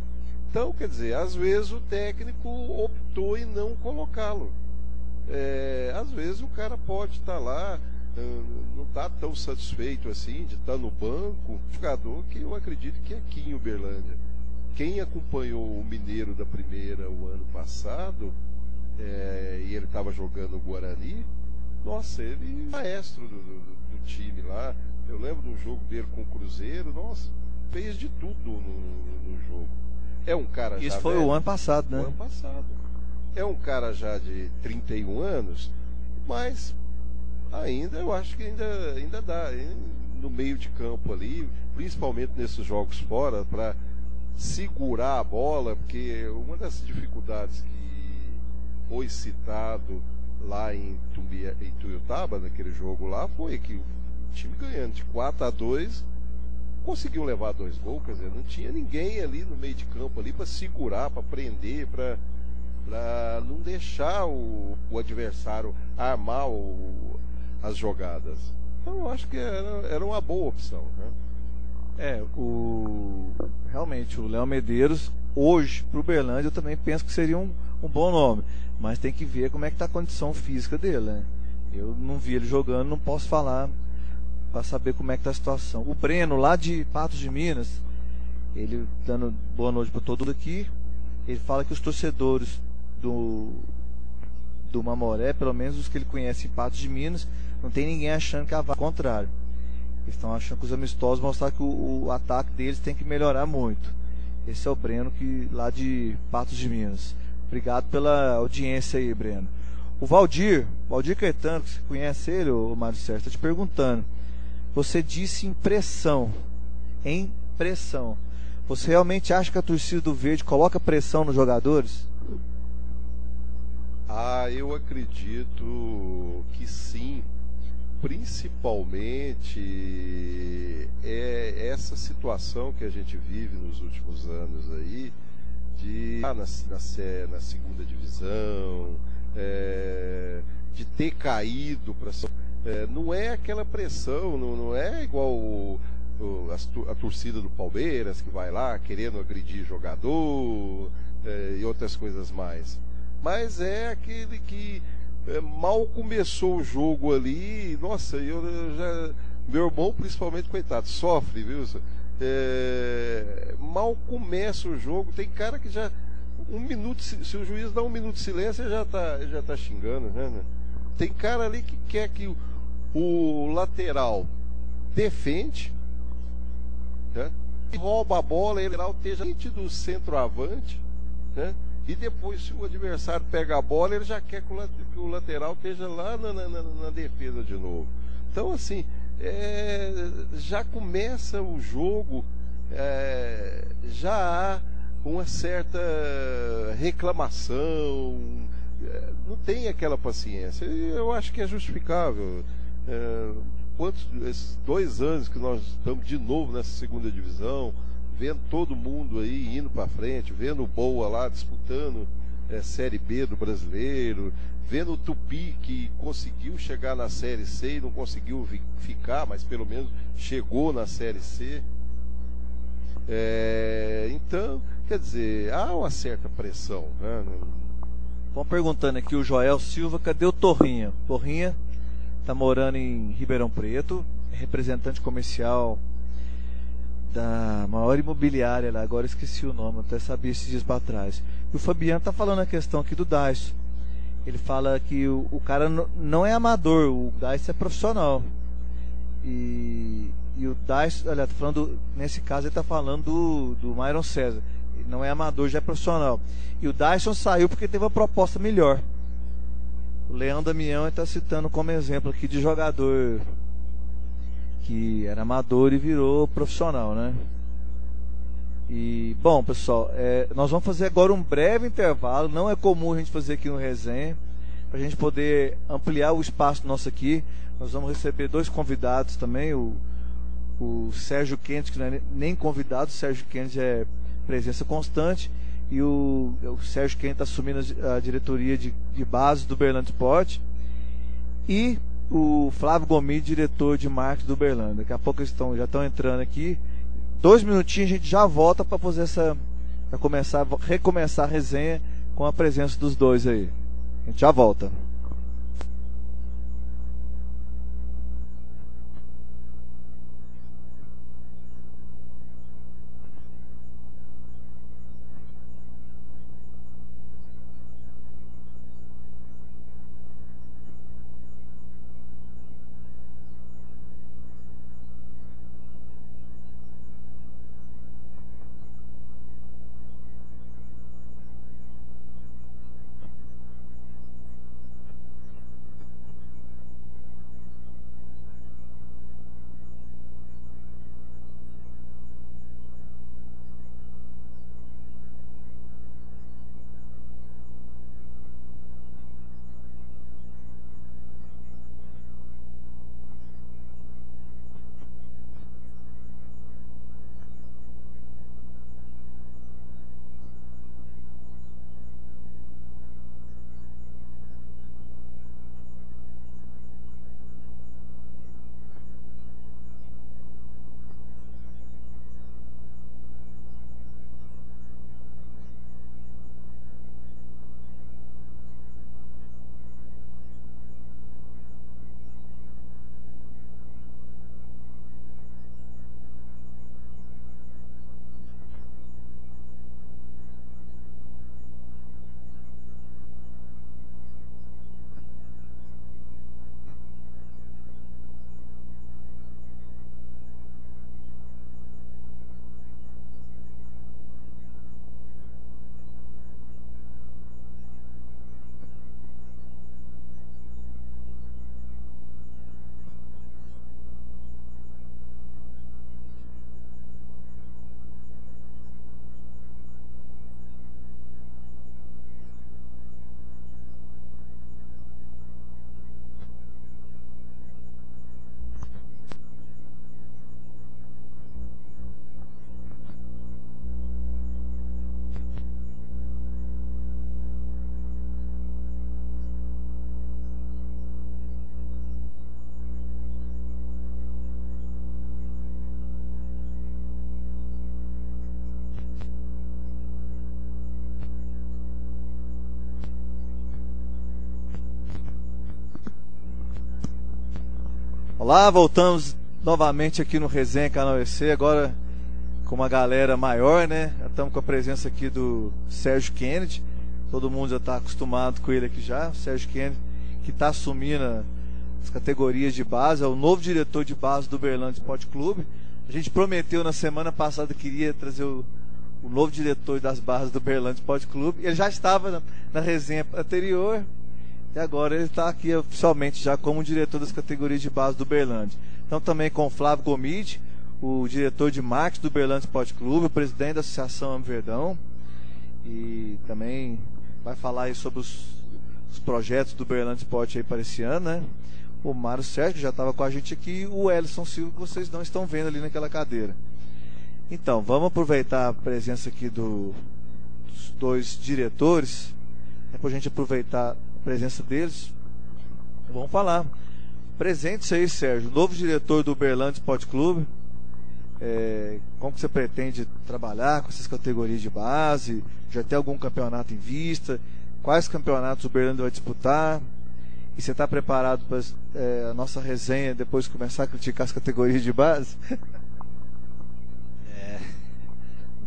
Então, quer dizer, às vezes o técnico optou em não colocá-lo. Às vezes o cara pode estar lá, não está tão satisfeito assim de estar no banco. Jogador que eu acredito que é aqui em Uberlândia. Quem acompanhou o Mineiro da Primeira o ano passado, e ele estava jogando o Guarani, nossa, ele é maestro do time lá. Eu lembro de um jogo dele com o Cruzeiro, nossa, fez de tudo no jogo. É um cara já Isso foi velho, o ano passado, né? O ano passado. É um cara já de 31 anos, mas ainda, eu acho que ainda dá, no meio de campo ali, principalmente nesses jogos fora, para segurar a bola, porque uma das dificuldades que foi citado lá em Tuiutaba, naquele jogo lá, foi que o time ganhando de 4-2 conseguiu levar 2 gols, quer dizer, não tinha ninguém ali no meio de campo ali para segurar, para prender, para não deixar o adversário armar as jogadas. Então eu acho que era uma boa opção, né? Realmente, o Léo Medeiros, hoje, pro Uberlândia, eu também penso que seria um bom nome. Mas tem que ver como é que tá a condição física dele, né? Eu não vi ele jogando, não posso falar para saber como é que tá a situação. O Breno, lá de Patos de Minas, ele dando boa noite para todo mundo aqui, ele fala que os torcedores do Mamoré, pelo menos os que ele conhece em Patos de Minas, não tem ninguém achando que a vaga é o contrário. Eles estão achando que os amistosos mostrar que o ataque deles tem que melhorar muito. Esse é o Breno, lá de Patos de Minas. Obrigado pela audiência aí, Breno. O Valdir Caetano, que você conhece ele, o Mário Sérgio, está te perguntando. Você disse impressão. Você realmente acha que a torcida do Verde coloca pressão nos jogadores? Eu acredito que sim. Principalmente essa situação que a gente vive nos últimos anos aí, de na segunda divisão, de ter caído para não é aquela pressão, não é igual a torcida do Palmeiras que vai lá querendo agredir jogador e outras coisas mais, mas é aquele que mal começou o jogo ali, nossa, meu irmão principalmente, coitado, sofre, viu? Mal começa o jogo, tem cara que já um minuto, se o juiz dá 1 minuto de silêncio, ele já tá xingando, né? Tem cara ali que quer que o lateral defende, né? Rouba a bola, ele esteja diante do centroavante, né? E depois, se o adversário pega a bola, ele já quer que o lateral esteja lá na defesa de novo. Então, assim, já começa o jogo, já há uma certa reclamação, não tem aquela paciência. Eu acho que é justificável. Esses 2 anos que nós estamos de novo nessa segunda divisão, vendo todo mundo aí indo para frente, vendo o Boa lá disputando Série B do Brasileiro, vendo o Tupi, que conseguiu chegar na Série C e não conseguiu ficar, mas pelo menos chegou na Série C. Então, quer dizer, há uma certa pressão, né? Vão perguntando aqui o Joel Silva, cadê o Torrinha? Torrinha está morando em Ribeirão Preto, é representante comercial da maior imobiliária lá, agora esqueci o nome, até sabia esses dias para trás. E o Fabiano está falando a questão aqui do Dyson. Ele fala que o cara não é amador, o Dyson é profissional. E o Dyson, olha, tá falando, nesse caso ele está falando do Myron César. Ele não é amador, já é profissional. E o Dyson saiu porque teve uma proposta melhor. O Leão Damião está citando como exemplo aqui de jogador que era amador e virou profissional, né? E, bom, pessoal, nós vamos fazer agora um breve intervalo. Não é comum a gente fazer aqui no Resenha, para a gente poder ampliar o espaço nosso aqui. Nós vamos receber 2 convidados também, o Sérgio Kennedy, que não é nem convidado, o Sérgio Kennedy é presença constante, e o Sérgio Kennedy está assumindo a diretoria de base do Berlândia Sport, e o Flávio Gomes, diretor de marketing do Berlândia. Daqui a pouco eles já estão entrando aqui. 2 minutinhos a gente já volta para fazer recomeçar a resenha com a presença dos dois aí. A gente já volta. Olá, voltamos novamente aqui no Resenha Canal EC, agora com uma galera maior, né? Já estamos com a presença aqui do Sérgio Kennedy, todo mundo já está acostumado com ele aqui já. O Sérgio Kennedy, que está assumindo as categorias de base, é o novo diretor de base do Berlândia Sport Clube. A gente prometeu na semana passada que iria trazer o novo diretor das bases do Berlândia Sport Clube. Ele já estava na resenha anterior. E agora ele está aqui oficialmente já como diretor das categorias de base do Berlândia. Então também com o Flávio Gomes, o diretor de marketing do Berlândia Sport Clube, o presidente da Associação Verdão. E também vai falar aí sobre os projetos do Berlândia Sport aí para esse ano, né? O Mário Sérgio, que já estava com a gente aqui, e o Ellison Silva, que vocês não estão vendo ali naquela cadeira. Então, vamos aproveitar a presença aqui dos 2 diretores depois a gente aproveitar a presença deles. Vamos falar. Presente aí, Sérgio, novo diretor do Uberlândia Esporte Clube. Como que você pretende trabalhar com essas categorias de base? Já tem algum campeonato em vista? Quais campeonatos o Uberlândia vai disputar? E você está preparado para a nossa resenha depois de começar a criticar as categorias de base?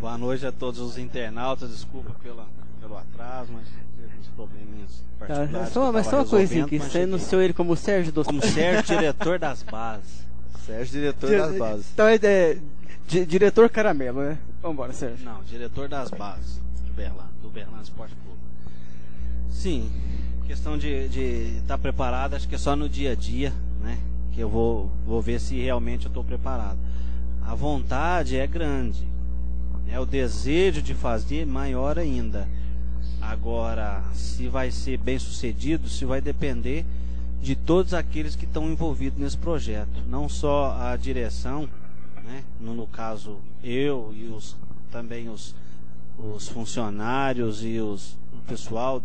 Boa noite a todos os internautas, desculpa pelo atraso, mas teve uns probleminhas particulares. Mas só uma coisinha aqui, você anunciou ele como Sérgio dos... Como Sérgio, diretor das bases. Sérgio, diretor das bases. Então diretor caramelo, né? Vambora, Sérgio. Não, diretor das bases do Uberlândia Esporte Clube. Sim, questão de estar preparado, acho que é só no dia a dia, né? Que eu vou ver se realmente eu estou preparado. A vontade é grande, o desejo de fazer maior ainda. Agora, se vai ser bem sucedido, se vai depender de todos aqueles que estão envolvidos nesse projeto, não só a direção, né? No caso eu e também os funcionários e o pessoal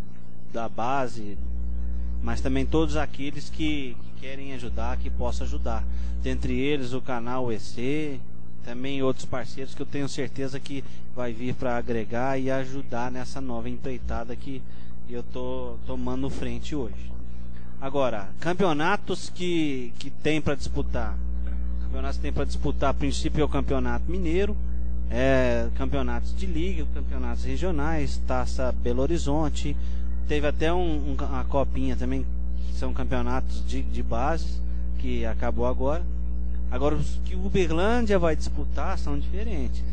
da base, mas também todos aqueles que querem ajudar, que possam ajudar, dentre eles o canal EC, também outros parceiros que eu tenho certeza que vai vir para agregar e ajudar nessa nova empreitada que eu tô tomando frente hoje. Agora, campeonatos que tem para disputar. Campeonatos que tem para disputar, a princípio é o Campeonato Mineiro, campeonatos de liga, campeonatos regionais, Taça Belo Horizonte, teve até uma copinha também, que são campeonatos de bases, que acabou agora. Agora, os que o Uberlândia vai disputar são diferentes.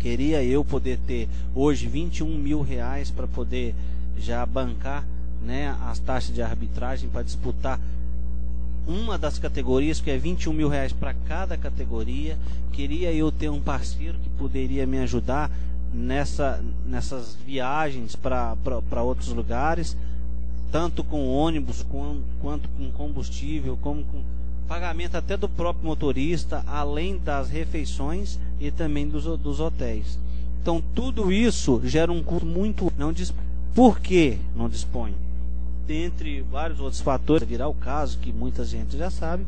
Queria eu poder ter hoje 21 mil reais para poder já bancar, né, as taxas de arbitragem para disputar uma das categorias, que é 21 mil reais para cada categoria. Queria eu ter um parceiro que poderia me ajudar nessas viagens para outros lugares, tanto com ônibus quanto com combustível, como com pagamento até do próprio motorista, além das refeições e também dos hotéis. Então tudo isso gera um custo muito... Por que não dispõe? Dentre vários outros fatores, virar o caso que muita gente já sabe,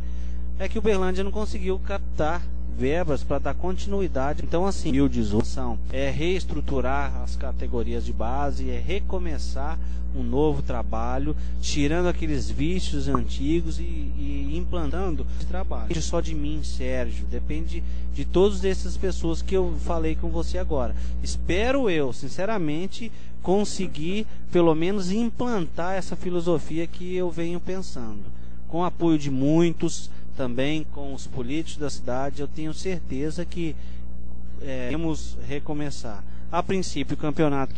é que o Uberlândia não conseguiu captar verbas para dar continuidade. Então, assim, 2018 é reestruturar as categorias de base, é recomeçar um novo trabalho, tirando aqueles vícios antigos e implantando esse trabalho. Depende só de mim, Sérgio, depende de todas essas pessoas que eu falei com você agora. Espero eu, sinceramente, conseguir pelo menos implantar essa filosofia que eu venho pensando, com o apoio de muitos, também com os políticos da cidade. Eu tenho certeza que iremos recomeçar. A princípio, o campeonato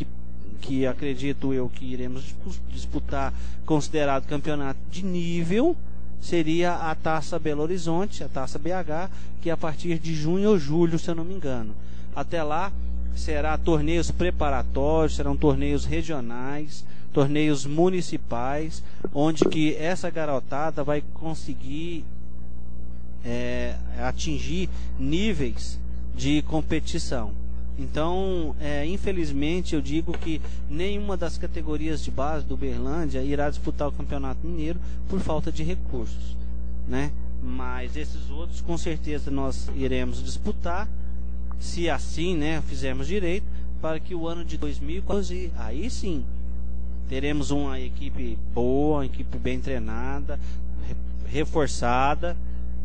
que acredito eu que iremos disputar, considerado campeonato de nível, seria a Taça Belo Horizonte, a Taça BH, que é a partir de junho ou julho, se eu não me engano. Até lá será torneios preparatórios, serão torneios regionais, torneios municipais, onde que essa garotada vai conseguir atingir níveis de competição. Então, infelizmente, eu digo que nenhuma das categorias de base do Uberlândia irá disputar o Campeonato Mineiro por falta de recursos, né? Mas esses outros, com certeza, nós iremos disputar, se assim, né, fizermos direito, para que o ano de 2014, aí sim, teremos uma equipe boa, uma equipe bem treinada, reforçada,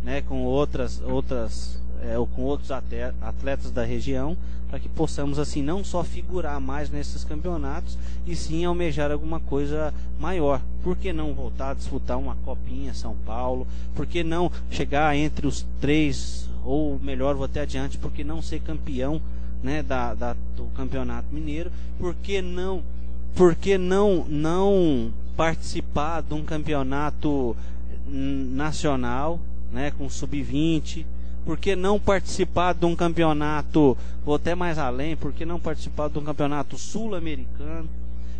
né, com outros atletas da região, para que possamos assim não só figurar mais nesses campeonatos, e sim almejar alguma coisa maior. Por que não voltar a disputar uma copinha São Paulo? Por que não chegar entre os 3, ou melhor, vou até adiante, por que não ser campeão, né, do Campeonato Mineiro? Por que não participar de um campeonato nacional, né, com sub-20? Por que não participar de um campeonato, vou até mais além, por que não participar de um campeonato sul-americano?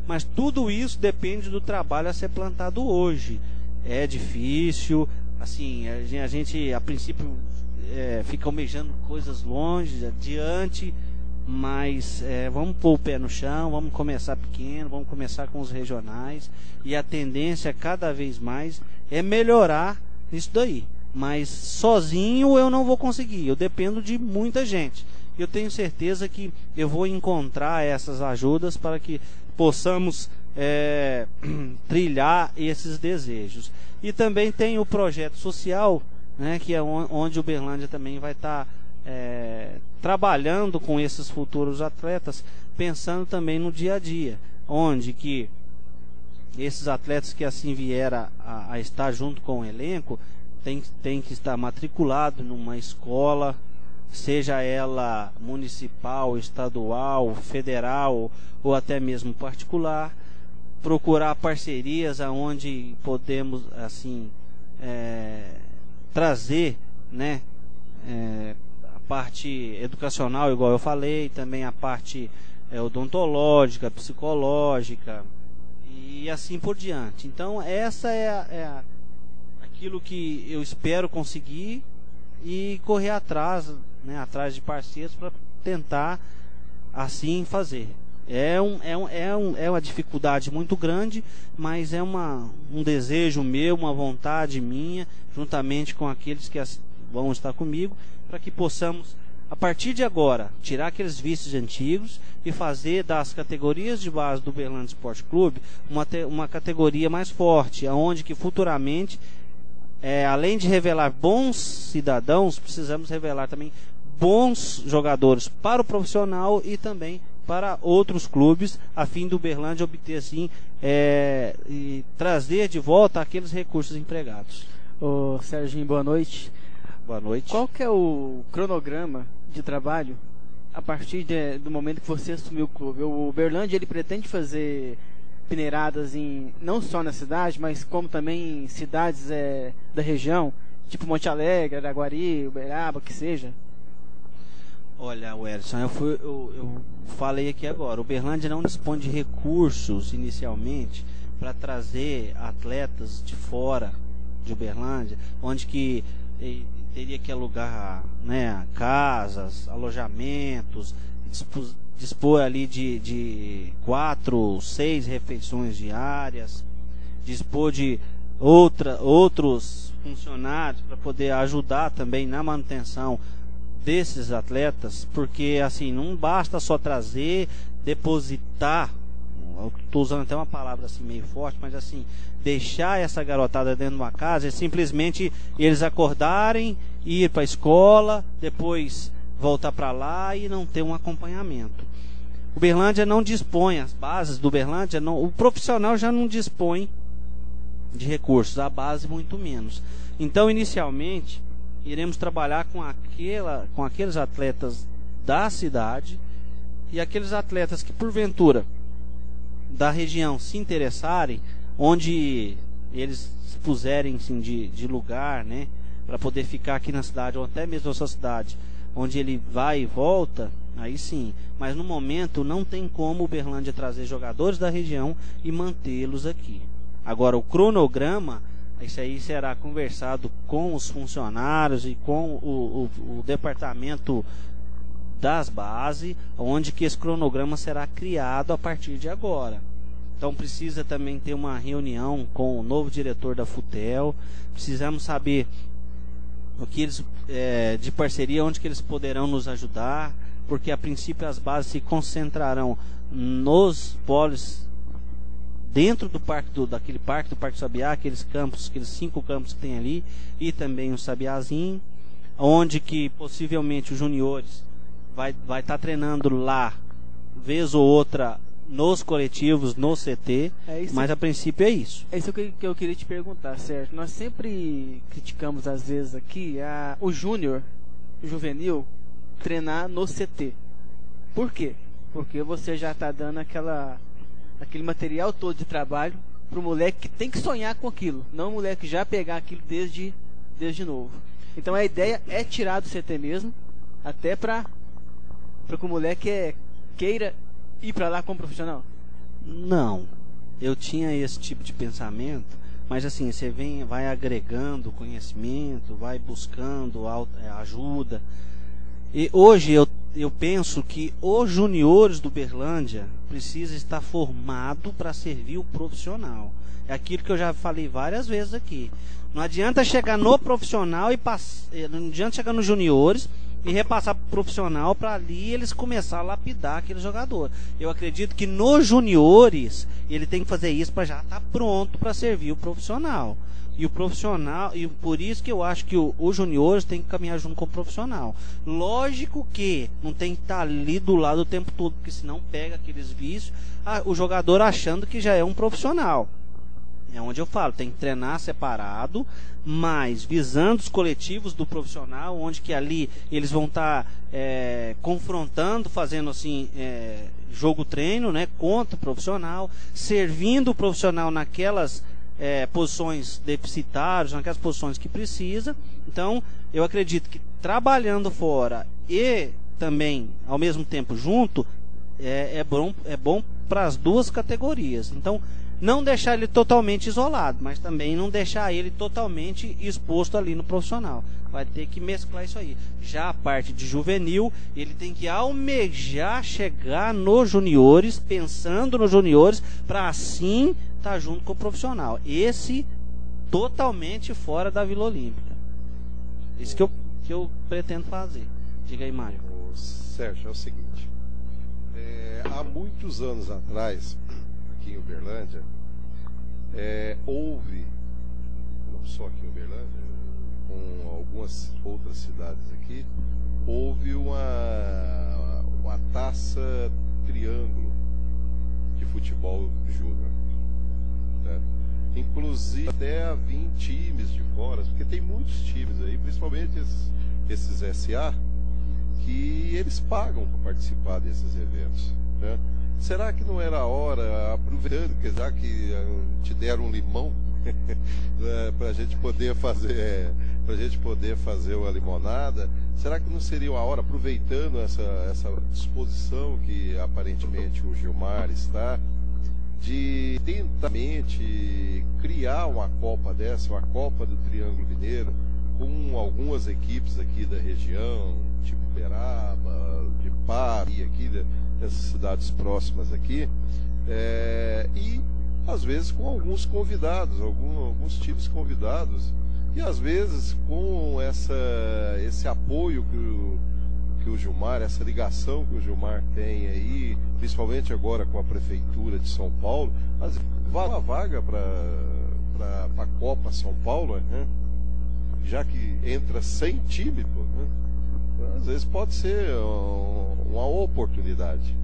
Mas tudo isso depende do trabalho a ser plantado hoje. É difícil, assim, a gente a princípio fica almejando coisas longe, adiante, mas vamos pôr o pé no chão, vamos começar pequeno, vamos começar com os regionais, e a tendência cada vez mais é melhorar isso daí. Mas sozinho eu não vou conseguir, eu dependo de muita gente. Eu tenho certeza que eu vou encontrar essas ajudas para que possamos trilhar esses desejos. E também tem o projeto social, né, que é onde o Uberlândia também vai estar trabalhando com esses futuros atletas, pensando também no dia a dia, onde que esses atletas que assim vieram a estar junto com o elenco tem que estar matriculado numa escola, seja ela municipal, estadual, federal ou até mesmo particular, procurar parcerias aonde podemos assim trazer, né, a parte educacional, igual eu falei, também a parte odontológica, psicológica e assim por diante. Então essa é aquilo que eu espero conseguir e correr atrás, né, atrás de parceiros para tentar assim fazer. É uma dificuldade muito grande, mas é um desejo meu, uma vontade minha, juntamente com aqueles que vão estar comigo, para que possamos, a partir de agora, tirar aqueles vícios antigos e fazer das categorias de base do Uberlândia Esporte Clube uma categoria mais forte, aonde que futuramente, além de revelar bons cidadãos, precisamos revelar também bons jogadores para o profissional e também para outros clubes, a fim do Uberlândia obter assim e trazer de volta aqueles recursos empregados. Ô Serginho, boa noite. Boa noite. Qual que é o cronograma de trabalho a partir do momento que você assumiu o clube? O Uberlândia, ele pretende fazer peneiradas não só na cidade, mas como também em cidades da região, tipo Monte Alegre, Araguari, Uberaba, que seja? Olha, Werson, eu falei aqui agora, o Uberlândia não dispõe de recursos inicialmente para trazer atletas de fora de Uberlândia, onde que teria que alugar, né, casas, alojamentos, dispor ali de 4, 6 refeições diárias, dispor de outros funcionários para poder ajudar também na manutenção desses atletas, porque assim, não basta só trazer, depositar, estou usando até uma palavra assim meio forte, mas assim, deixar essa garotada dentro de uma casa, é simplesmente eles acordarem, ir para a escola, depois voltar para lá e não ter um acompanhamento. O Uberlândia não dispõe, as bases do Uberlândia, o profissional já não dispõe de recursos, a base muito menos. Então, inicialmente, iremos trabalhar com aqueles atletas da cidade e aqueles atletas que porventura da região se interessarem, onde eles se puserem assim, de lugar, né, para poder ficar aqui na cidade ou até mesmo na sua cidade, onde ele vai e volta, aí sim. Mas no momento não tem como o Uberlândia trazer jogadores da região e mantê-los aqui. Agora o cronograma, isso aí será conversado com os funcionários e com o departamento das bases, onde que esse cronograma será criado a partir de agora. Então precisa também ter uma reunião com o novo diretor da Futel, precisamos saber o que eles de parceria, onde que eles poderão nos ajudar, porque a princípio as bases se concentrarão nos polos dentro do parque daquele parque do Parque Sabiá, aqueles 5 campos que tem ali, e também o Sabiazinho, onde que possivelmente os juniores vai estar treinando lá vez ou outra nos coletivos, no CT, mas a princípio é isso. É isso que eu queria te perguntar, certo? Nós sempre criticamos às vezes aqui o júnior, o juvenil, treinar no CT. Por quê? Porque você já está dando aquele material todo de trabalho pro moleque que tem que sonhar com aquilo, não o moleque já pegar aquilo desde novo. Então a ideia é tirar do CT mesmo, até para que o moleque queira ir para lá como profissional. Não, eu tinha esse tipo de pensamento, mas assim, você vai agregando conhecimento, vai buscando ajuda. E hoje eu penso que os juniores do Uberlândia precisa estar formado para servir o profissional. É aquilo que eu já falei várias vezes aqui. Não adianta chegar no profissional não adianta chegar nos juniores e repassar para o profissional para ali eles começar a lapidar aquele jogador. Eu acredito que nos juniores ele tem que fazer isso para já estar pronto para servir o profissional. E o profissional, e por isso que eu acho que os juniores tem que caminhar junto com o profissional. Lógico que não tem que estar ali do lado o tempo todo, porque senão pega aqueles vícios, o jogador achando que já é um profissional. É onde eu falo, tem que treinar separado, mas visando os coletivos do profissional, onde que ali eles vão estar confrontando, fazendo assim, jogo-treino, né, contra o profissional, servindo o profissional naquelas posições deficitárias, naquelas posições que precisa. Então, eu acredito que trabalhando fora e também, ao mesmo tempo, junto, é bom para as duas categorias. Então, não deixar ele totalmente isolado, mas também não deixar ele totalmente exposto ali no profissional. Vai ter que mesclar isso aí. Já a parte de juvenil, ele tem que almejar chegar nos juniores, pensando nos juniores, para assim estar junto com o profissional. Esse totalmente fora da Vila Olímpica. Isso que eu pretendo fazer. Diga aí, Mário. Sérgio, é o seguinte. Há muitos anos atrás, aqui em Uberlândia, houve, não só aqui em Uberlândia, com algumas outras cidades aqui, houve uma taça triângulo de futebol júnior, né? Inclusive até 20 times de fora, porque tem muitos times aí, principalmente esses SA, que eles pagam para participar desses eventos, né? Será que não era a hora, aproveitando que já que te deram um limão para a gente poder fazer uma limonada, será que não seria a hora, aproveitando essa disposição que aparentemente o Gilmar está, de tentamente criar uma Copa dessa, uma Copa do Triângulo Mineiro, com algumas equipes aqui da região, tipo Uberaba, de Papi, aqui dessas cidades próximas aqui, e às vezes com alguns convidados, alguns times convidados, e às vezes com esse apoio que o Gilmar, essa ligação que o Gilmar tem aí, principalmente agora com a Prefeitura de São Paulo, às vezes uma vaga para a Copa São Paulo, né? Já que entra 100 times, né? Às vezes pode ser uma oportunidade.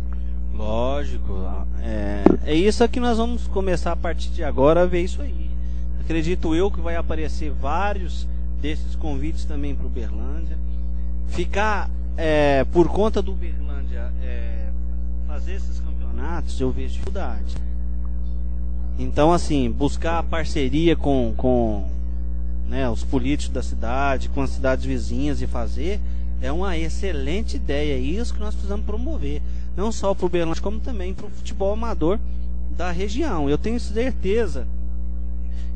Lógico, é isso que nós vamos começar a partir de agora a ver isso aí. Acredito eu que vai aparecer vários desses convites também para o Uberlândia. Ficar por conta do Uberlândia fazer esses campeonatos, eu vejo dificuldade. Então, assim, buscar a parceria com né, os políticos da cidade, com as cidades vizinhas e fazer, é uma excelente ideia. É isso que nós precisamos promover. Não só para o Uberlândia, como também para o futebol amador da região. Eu tenho certeza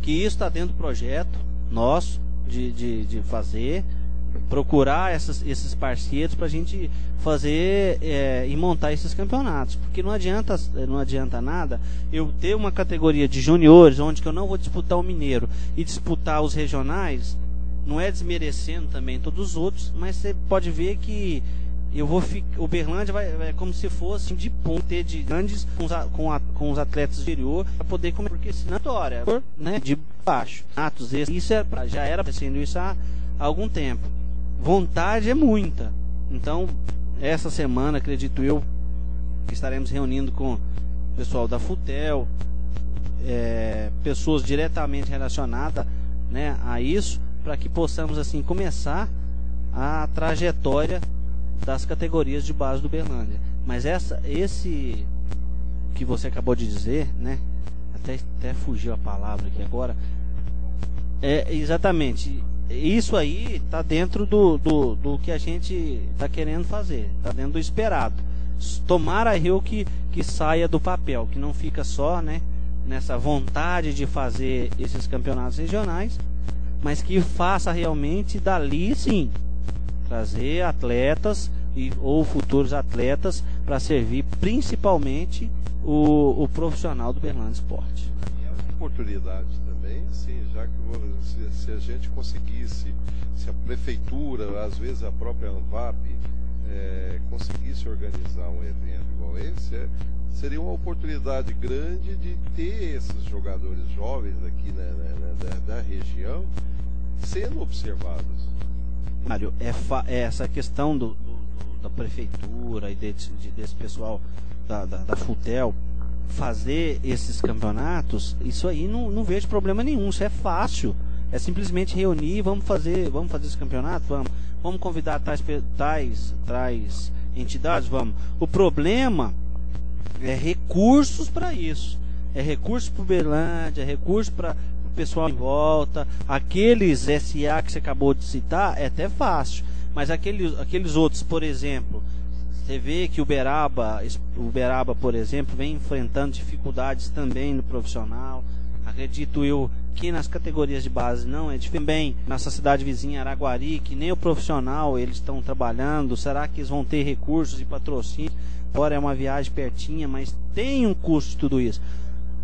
que isso está dentro do projeto nosso de fazer, procurar esses parceiros para a gente fazer e montar esses campeonatos. Porque não adianta nada eu ter uma categoria de juniores, onde que eu não vou disputar o mineiro e disputar os regionais. Não é desmerecendo também todos os outros, mas você pode ver que o Uberlândia vai como se fosse de ponte de grandes com os atletas do interior para poder comer, porque senão é vitória, né, de baixo. Isso já era acontecendo isso há algum tempo. Vontade é muita. Então, essa semana, acredito eu, que estaremos reunindo com o pessoal da Futel, pessoas diretamente relacionadas, né, a isso, para que possamos assim começar a trajetória das categorias de base do Uberlândia. Mas esse que você acabou de dizer, né? Até fugiu a palavra aqui agora. Exatamente. Isso aí está dentro do que a gente está querendo fazer. Está dentro do esperado. Tomara eu que saia do papel, que não fica só, né, nessa vontade de fazer esses campeonatos regionais, mas que faça realmente dali sim trazer atletas ou futuros atletas para servir principalmente o profissional do Berlândia Esporte. E a oportunidade também, sim, já que se a gente conseguisse, se a prefeitura, às vezes a própria ANVAP, conseguisse organizar um evento igual esse, seria uma oportunidade grande de ter esses jogadores jovens aqui da região sendo observados. Mário, essa questão da prefeitura e desse pessoal da FUTEL fazer esses campeonatos, isso aí não vejo problema nenhum, isso é fácil, é simplesmente reunir, vamos fazer esse campeonato, vamos convidar tais entidades, vamos. O problema é recursos para isso, é recurso para o Berlândia, é recurso para o pessoal em volta, aqueles SA que você acabou de citar, é até fácil, mas aqueles outros, por exemplo, você vê que o Uberaba, por exemplo, vem enfrentando dificuldades também no profissional. Acredito eu que nas categorias de base não é diferente. Também nossa cidade vizinha Araguari, que nem o profissional eles estão trabalhando. Será que eles vão ter recursos e patrocínio? Agora é uma viagem pertinha, mas tem um custo tudo isso.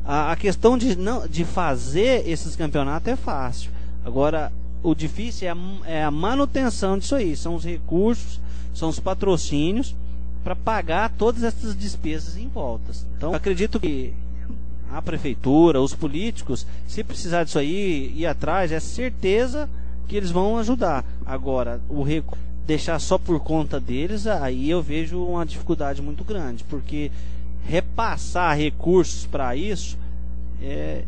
A questão de fazer esses campeonatos é fácil. Agora, o difícil é a manutenção disso aí. São os recursos, são os patrocínios para pagar todas essas despesas em voltas. Então, acredito que a prefeitura, os políticos, se precisar disso aí, ir atrás, é certeza que eles vão ajudar. Agora, deixar só por conta deles, aí eu vejo uma dificuldade muito grande, porque repassar recursos para isso,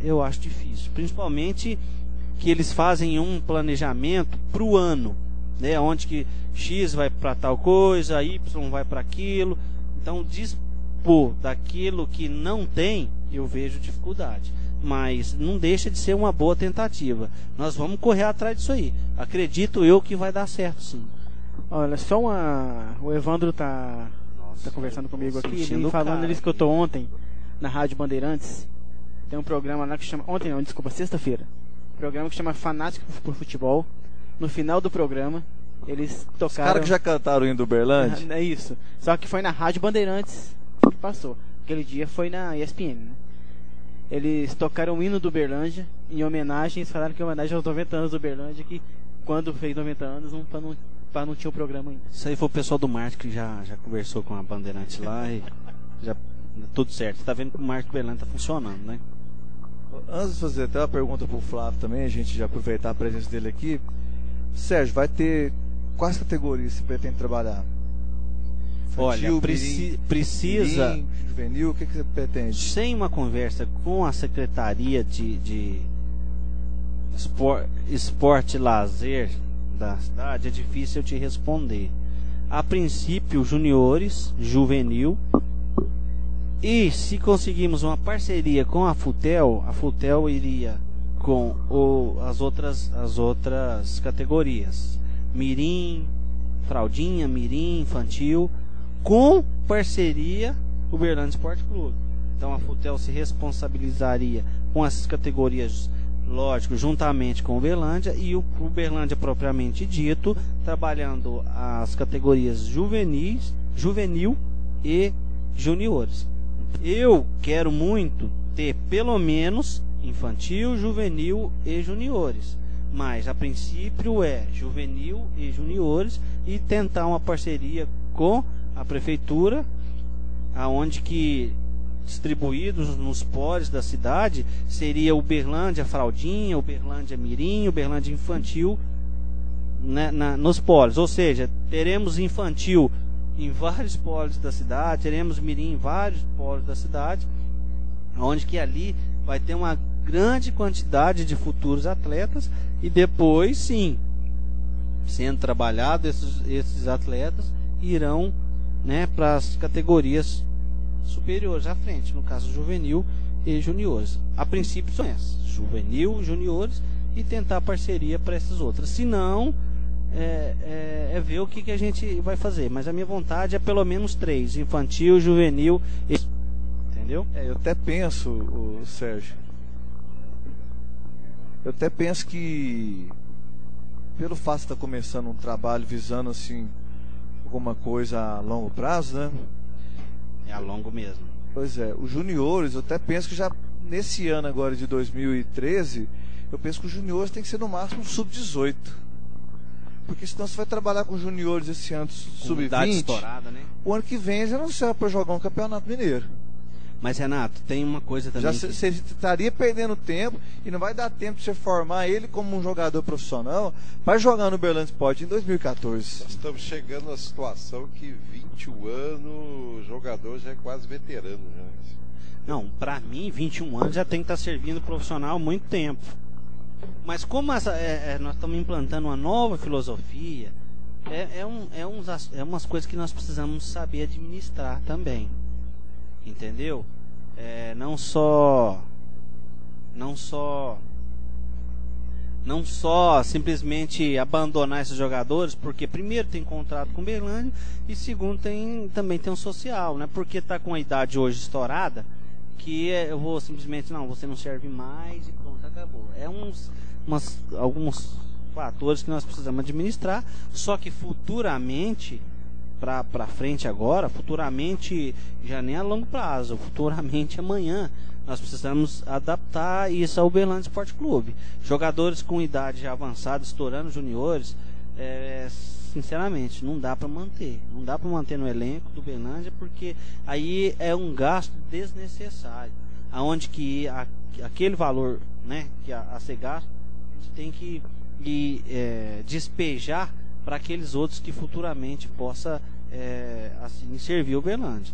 eu acho difícil. Principalmente que eles fazem um planejamento para o ano, né, onde que X vai para tal coisa, Y vai para aquilo. Então, dispor daquilo que não tem, eu vejo dificuldade. Mas não deixa de ser uma boa tentativa. Nós vamos correr atrás disso aí. Acredito eu que vai dar certo, sim. Olha, o Evandro tá conversando comigo aqui, ele falando, ele escutou ontem na Rádio Bandeirantes. Tem um programa lá que chama, sexta-feira. Programa que chama Fanático por Futebol. No final do programa, eles tocaram... Os caras que já cantaram o hino do Berlândia? É isso. Só que foi na Rádio Bandeirantes que passou. Aquele dia foi na ESPN, né? Eles tocaram o hino do Berlândia em homenagem, eles falaram que em homenagem aos 90 anos do Berlândia, que quando fez 90 anos, não tinha o programa ainda. Isso aí foi o pessoal do marketing que já conversou com a Bandeirantes lá e já tudo certo. Você tá vendo que o marketing do Berlândia tá funcionando, né? Antes de fazer até uma pergunta pro Flávio também, a gente já aproveitar a presença dele aqui. Sérgio, vai ter quais categorias você pretende trabalhar? Infantil, olha, precisa... Mirim, juvenil, o que você pretende? Sem uma conversa com a Secretaria de Esporte e Lazer da cidade, é difícil eu te responder. A princípio, juniores, juvenil. E se conseguirmos uma parceria com a FUTEL iria com as outras categorias. Mirim, fraldinha, mirim, infantil, com parceria o Berlândia Esporte Clube. Então a FUTEL se responsabilizaria com essas categorias, lógico, juntamente com o Berlândia, e o Berlândia propriamente dito, trabalhando as categorias juvenil e juniores. Eu quero muito ter pelo menos infantil, juvenil e juniores, mas a princípio é juvenil e juniores, e tentar uma parceria com a prefeitura, aonde que distribuídos nos polos da cidade seria o Berlândia fraldinha, o Berlândia mirim, o Berlândia infantil, né, nos polos. Ou seja, teremos infantil em vários polos da cidade, teremos mirim em vários polos da cidade, onde que ali vai ter uma grande quantidade de futuros atletas, e depois sim, sendo trabalhado, esses atletas irão, né, para as categorias superiores à frente, no caso juvenil e juniores. A princípio são essas, juvenil, juniores, e tentar parceria para essas outras. Se não, é ver o que a gente vai fazer. Mas a minha vontade é pelo menos 3, infantil, juvenil e... Entendeu? Eu até penso, Sérgio, que pelo fato de estar começando um trabalho visando assim, alguma coisa a longo prazo, né? É a longo mesmo. Pois é, os juniores, eu até penso que já nesse ano agora de 2013, eu penso que os juniores tem que ser no máximo um sub-18. Porque senão você vai trabalhar com juniores esse ano Idade sub-20, estourada, né? o ano que vem já não serve para jogar um campeonato mineiro. Mas, Renato, tem uma coisa também. Já você estaria perdendo tempo e não vai dar tempo de você formar ele como um jogador profissional para jogar no Uberlândia Sport em 2014. Nós estamos chegando a situação que 21 anos o jogador já é quase veterano. Já. Não, pra mim, 21 anos já tem que estar servindo profissional há muito tempo. Mas como nós estamos implantando uma nova filosofia, umas coisas que nós precisamos saber administrar também. Entendeu? Não só simplesmente abandonar esses jogadores, porque primeiro tem contrato com o Uberlândia e segundo também tem um social, né? Porque tá com a idade hoje estourada, que eu vou simplesmente, não, você não serve mais e pronto, acabou. Alguns fatores que nós precisamos administrar, só que futuramente, para frente agora, futuramente já nem a longo prazo, futuramente amanhã, nós precisamos adaptar isso ao Uberlândia Sport Clube. Jogadores com idade já avançada, estourando juniores, sinceramente, não dá para manter. Não dá para manter no elenco do Uberlândia, porque aí é um gasto desnecessário. Aonde que aquele valor, né, que a ser gasto, a gente tem que despejar para aqueles outros que futuramente possa assim, servir o Uberlândia.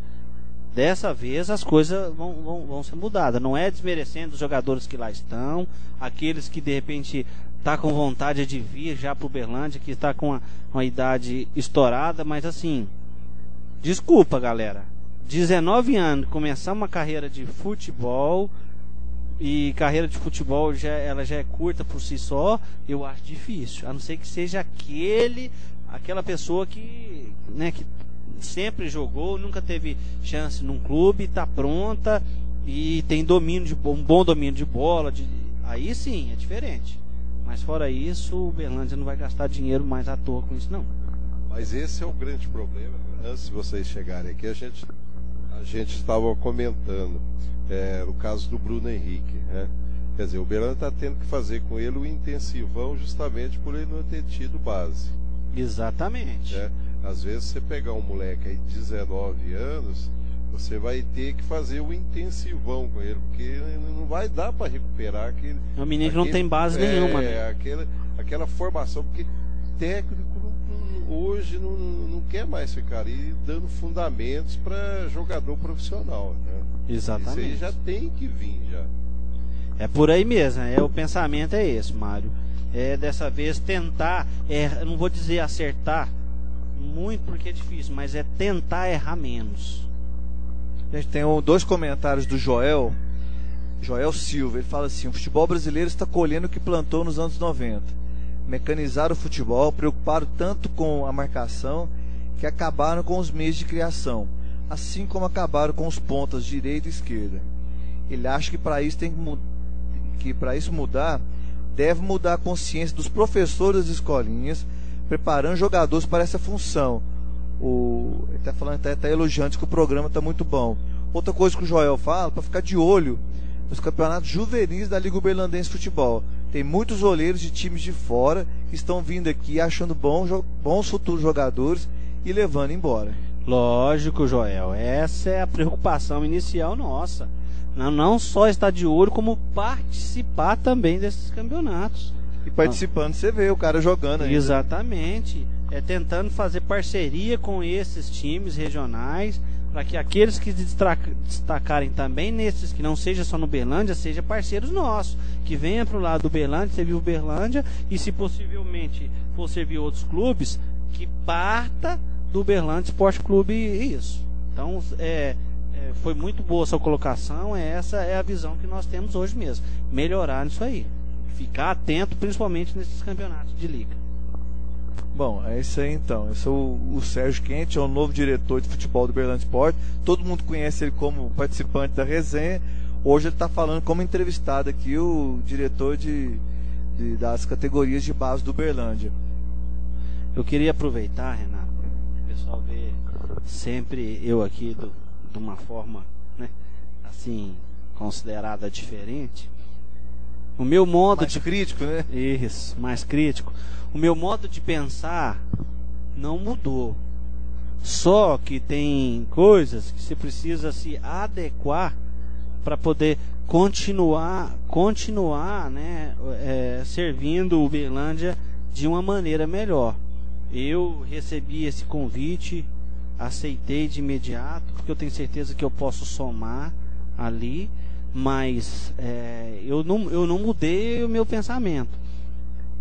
Dessa vez as coisas vão ser mudadas. Não é desmerecendo os jogadores que lá estão, aqueles que de repente tá com vontade de vir já pro Uberlândia, que está com uma idade estourada, mas assim, desculpa galera, 19 anos, começar uma carreira de futebol, e carreira de futebol ela já é curta por si só, eu acho difícil, a não ser que seja aquela pessoa que, né, que sempre jogou, nunca teve chance num clube, está pronta e tem um bom domínio de bola, aí sim é diferente. Mas fora isso, o Uberlândia não vai gastar dinheiro mais à toa com isso, não. Mas esse é o grande problema. Antes de vocês chegarem aqui, a gente estava comentando o caso do Bruno Henrique, né? Quer dizer, o Uberlândia está tendo que fazer com ele o intensivão justamente por ele não ter tido base. Exatamente. Às vezes você pegar um moleque aí de 19 anos, você vai ter que fazer o intensivão com ele, porque não vai dar para recuperar aquele. O menino não tem base nenhuma, né? Aquela formação, porque técnico hoje não quer mais ficar aí dando fundamentos para jogador profissional, né? Exatamente. Isso aí já tem que vir já. É por aí mesmo, o pensamento é esse, Mário. Dessa vez tentar, eu não vou dizer acertar muito porque é difícil, mas é tentar errar menos. A gente tem dois comentários do Joel Silva. Ele fala assim: o futebol brasileiro está colhendo o que plantou nos anos 90. Mecanizaram o futebol, preocuparam tanto com a marcação que acabaram com os meios de criação, assim como acabaram com os pontas direita e esquerda. Ele acha que para isso mudar, deve mudar a consciência dos professores das escolinhas, preparando jogadores para essa função. Ele está falando, está elogiando que o programa está muito bom. Outra coisa que o Joel fala, para ficar de olho nos campeonatos juvenis da Liga Uberlandense de Futebol. Tem muitos olheiros de times de fora que estão vindo aqui achando bons futuros jogadores e levando embora. Lógico, Joel, essa é a preocupação inicial nossa. Não só estar de olho, como participar também desses campeonatos. E participando, você vê o cara jogando aí. Exatamente. Tentando fazer parceria com esses times regionais, para que aqueles que destacarem também nesses, que não seja só no Uberlândia, seja parceiros nossos, que venha para o lado do Uberlândia, servir o Uberlândia, e se possivelmente for servir outros clubes, que parta do Uberlândia Sport Clube isso. Então, foi muito boa a sua colocação, essa é a visão que nós temos hoje mesmo, melhorar nisso aí, ficar atento principalmente nesses campeonatos de liga. Bom, é isso aí então. Eu sou o Sérgio Quente, é o novo diretor de futebol do Uberlândia Sport. Todo mundo conhece ele como participante da resenha. Hoje ele está falando como entrevistado aqui, o diretor das categorias de base do Uberlândia. Eu queria aproveitar, Renato, pessoal vê sempre eu aqui de uma forma, né, assim, considerada diferente. O meu modo mais crítico, né? Isso, mais crítico. O meu modo de pensar não mudou. Só que tem coisas que você precisa se adequar para poder continuar, né, servindo o Uberlândia de uma maneira melhor. Eu recebi esse convite, aceitei de imediato, porque eu tenho certeza que eu posso somar ali, mas eu não mudei o meu pensamento.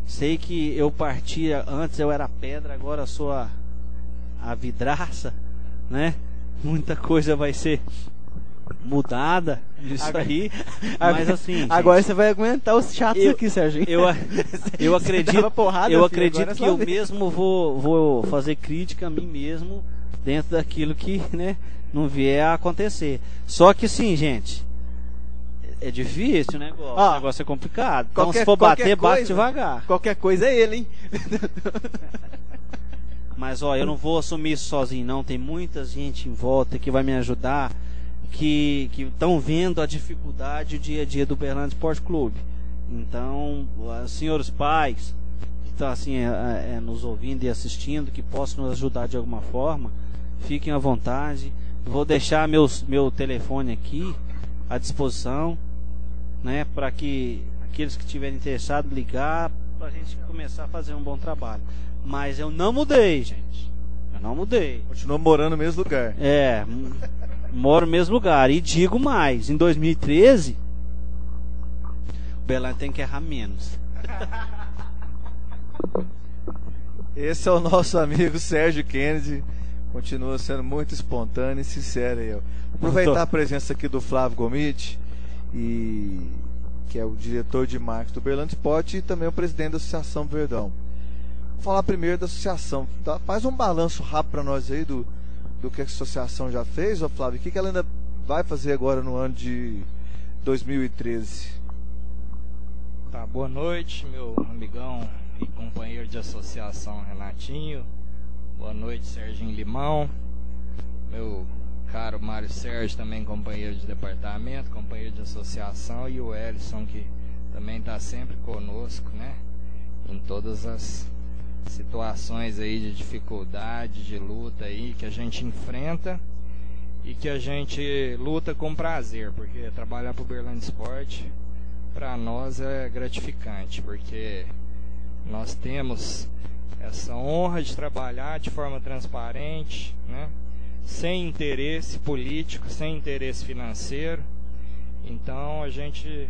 Sei que eu partia, antes eu era pedra, agora sou a vidraça, né? Muita coisa vai ser mudada disso aí, mas assim, agora gente, você vai aguentar os chatos aqui, Serginho. eu acredito, porrada, eu filho, acredito agora que eu mesmo vou fazer crítica a mim mesmo dentro daquilo que, né, não vier a acontecer. Só que sim, gente, é difícil o negócio, o negócio é complicado. Então se for bater, bate devagar. Qualquer coisa é ele, hein? Mas ó, eu não vou assumir isso sozinho não, tem muita gente em volta que vai me ajudar, que estão vendo a dificuldade o dia a dia do Uberlândia Esporte Clube. Então, senhores pais que estão assim nos ouvindo e assistindo, que possam nos ajudar de alguma forma, fiquem à vontade. Vou deixar meu telefone aqui à disposição, né, para que aqueles que estiverem interessados ligar, para a gente começar a fazer um bom trabalho. Mas eu não mudei, gente. Eu não mudei. Continuou morando no mesmo lugar. Moro no mesmo lugar. E digo mais, em 2013 o Uberlândia tem que errar menos. Esse é o nosso amigo Sérgio Kennedy. Continua sendo muito espontâneo e sincero aí. Vou aproveitar a presença aqui do Flávio Gomit, que é o diretor de marketing do Uberlândia Esporte e também o presidente da Associação Verdão. Vou falar primeiro da associação. Faz um balanço rápido para nós aí do que a associação já fez, ô Flávio. O que ela ainda vai fazer agora no ano de 2013? Tá, boa noite, meu amigão e companheiro de associação Renatinho. Boa noite, Serginho Limão. Meu caro Mário Sérgio, também companheiro de departamento, companheiro de associação, e o Ellison, que também está sempre conosco, né, em todas as situações aí de dificuldade, de luta aí que a gente enfrenta e que a gente luta com prazer, porque trabalhar para o Uberlândia Esporte para nós é gratificante, porque nós temos essa honra de trabalhar de forma transparente, né, sem interesse político, sem interesse financeiro. Então a gente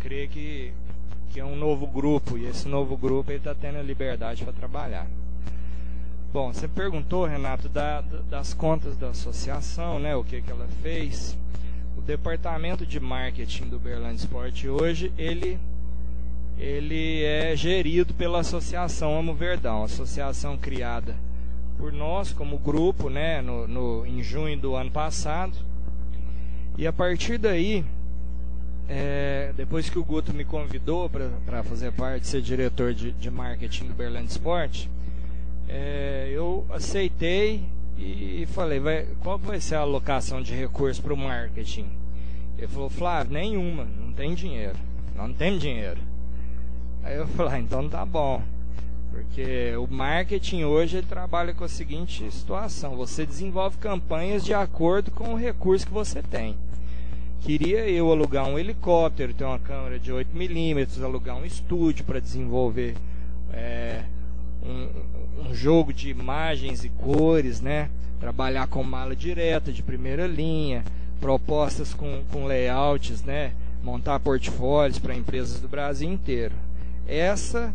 crê que é um novo grupo, e esse novo grupo está tendo a liberdade para trabalhar. Bom, você perguntou, Renato, das contas da associação, né, o que ela fez. O departamento de marketing do Uberlândia Esporte hoje, ele é gerido pela Associação Amo Verdão, associação criada por nós como grupo, né, em junho do ano passado. E a partir daí, depois que o Guto me convidou para fazer parte, ser diretor de marketing do Uberlândia Esporte, eu aceitei e falei, qual vai ser a alocação de recursos para o marketing? Ele falou, Flávio, nenhuma, não tem dinheiro, não temos dinheiro. Aí eu falei, então tá bom, porque o marketing hoje ele trabalha com a seguinte situação: você desenvolve campanhas de acordo com o recurso que você tem. Queria eu alugar um helicóptero, ter uma câmera de 8mm, alugar um estúdio para desenvolver um jogo de imagens e cores, né? Trabalhar com mala direta de primeira linha, propostas com layouts, né? Montar portfólios para empresas do Brasil inteiro. Essa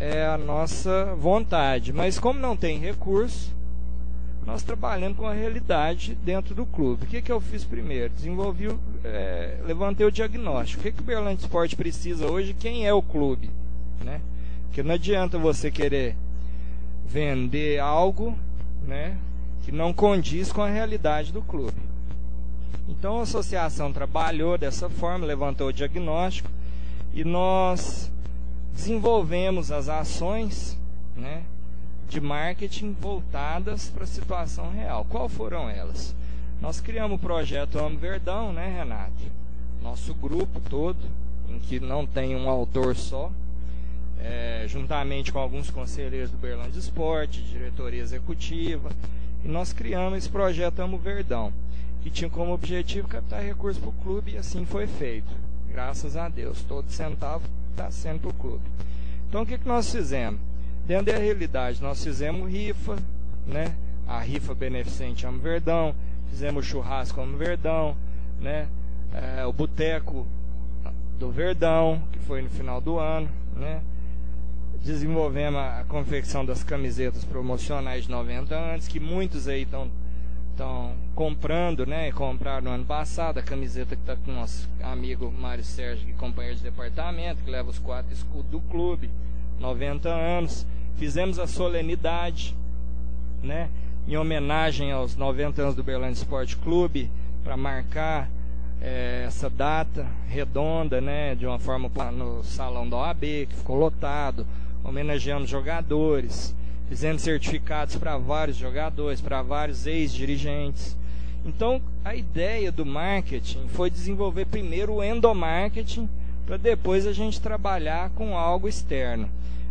é a nossa vontade, mas como não tem recurso, nós trabalhamos com a realidade dentro do clube. O que eu fiz primeiro? Levantei o diagnóstico. O que o Uberlândia Esporte precisa hoje? Quem é o clube? Né? Porque não adianta você querer vender algo, né, que não condiz com a realidade do clube. Então a associação trabalhou dessa forma, levantou o diagnóstico e nós desenvolvemos as ações, né, de marketing voltadas para a situação real. Qual foram elas? Nós criamos o projeto Amo Verdão, né, Renato? Nosso grupo todo, em que não tem um autor só, juntamente com alguns conselheiros do Berlândia Esporte, diretoria executiva, e nós criamos esse projeto Amo Verdão, que tinha como objetivo captar recursos para o clube, e assim foi feito. Graças a Deus, todo centavo está sendo para o clube. Então o que nós fizemos? Dentro da realidade, nós fizemos rifa, né? A rifa beneficente Amo Verdão, fizemos o churrasco Amo Verdão, né? O boteco do Verdão, que foi no final do ano, né? Desenvolvemos a confecção das camisetas promocionais de 90 anos, que muitos aí estão comprando, né? Compraram no ano passado a camiseta que está com o nosso amigo Mário Sérgio, que é companheiro de departamento, que leva os 4 escudos do clube, 90 anos. Fizemos a solenidade, né? Em homenagem aos 90 anos do Berlândia Esporte Clube, para marcar essa data redonda, né? De uma forma no salão da OAB, que ficou lotado. Homenageamos jogadores, fizemos certificados para vários jogadores, para vários ex-dirigentes. Então, a ideia do marketing foi desenvolver primeiro o endomarketing, para depois a gente trabalhar com algo externo.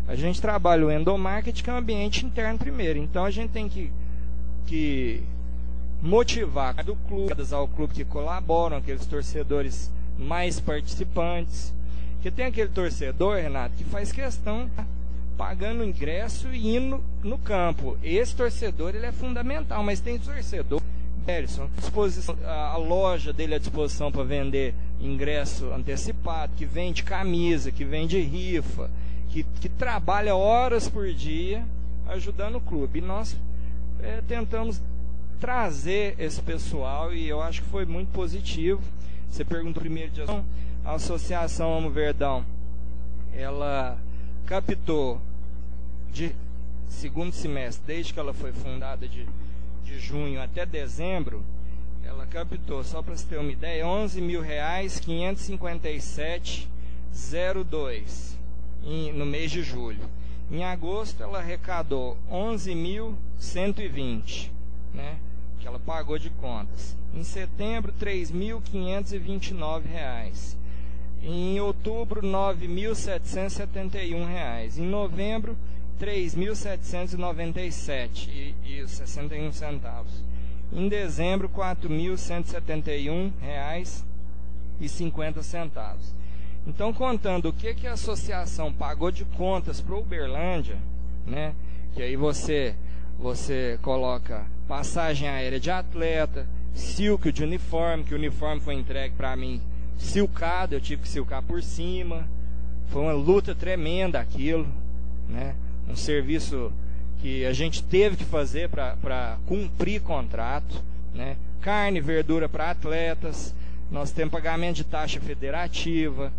A gente trabalha o endomarketing, que é um ambiente interno primeiro. Então, a gente tem que motivar do clube, ao clube que colaboram, aqueles torcedores mais participantes. Porque tem aquele torcedor, Renato, que faz questão pagando o ingresso e indo no campo. Esse torcedor, ele é fundamental, mas tem torcedor, a loja dele à disposição para vender ingresso antecipado, que vende camisa, que vende rifa, que trabalha horas por dia ajudando o clube. E nós tentamos trazer esse pessoal, e eu acho que foi muito positivo. Você perguntou primeiro de a Associação Amo Verdão, ela captou de segundo semestre, desde que ela foi fundada de junho até dezembro, ela captou, só para você ter uma ideia, R$11.557,02 no mês de julho. Em agosto ela arrecadou 11.120, né, que ela pagou de contas. Em setembro, R$3.529. Em outubro, R$9.771. Em novembro, R$3.797,61. Em dezembro, R$4.171,50. Então, contando o que a associação pagou de contas para o Uberlândia, né? Que aí você coloca passagem aérea de atleta, silk de uniforme, que o uniforme foi entregue para mim silcado, eu tive que silcar por cima. Foi uma luta tremenda aquilo, né? Um serviço que a gente teve que fazer para cumprir contrato, né? Carne e verdura para atletas, nós temos pagamento de taxa federativa,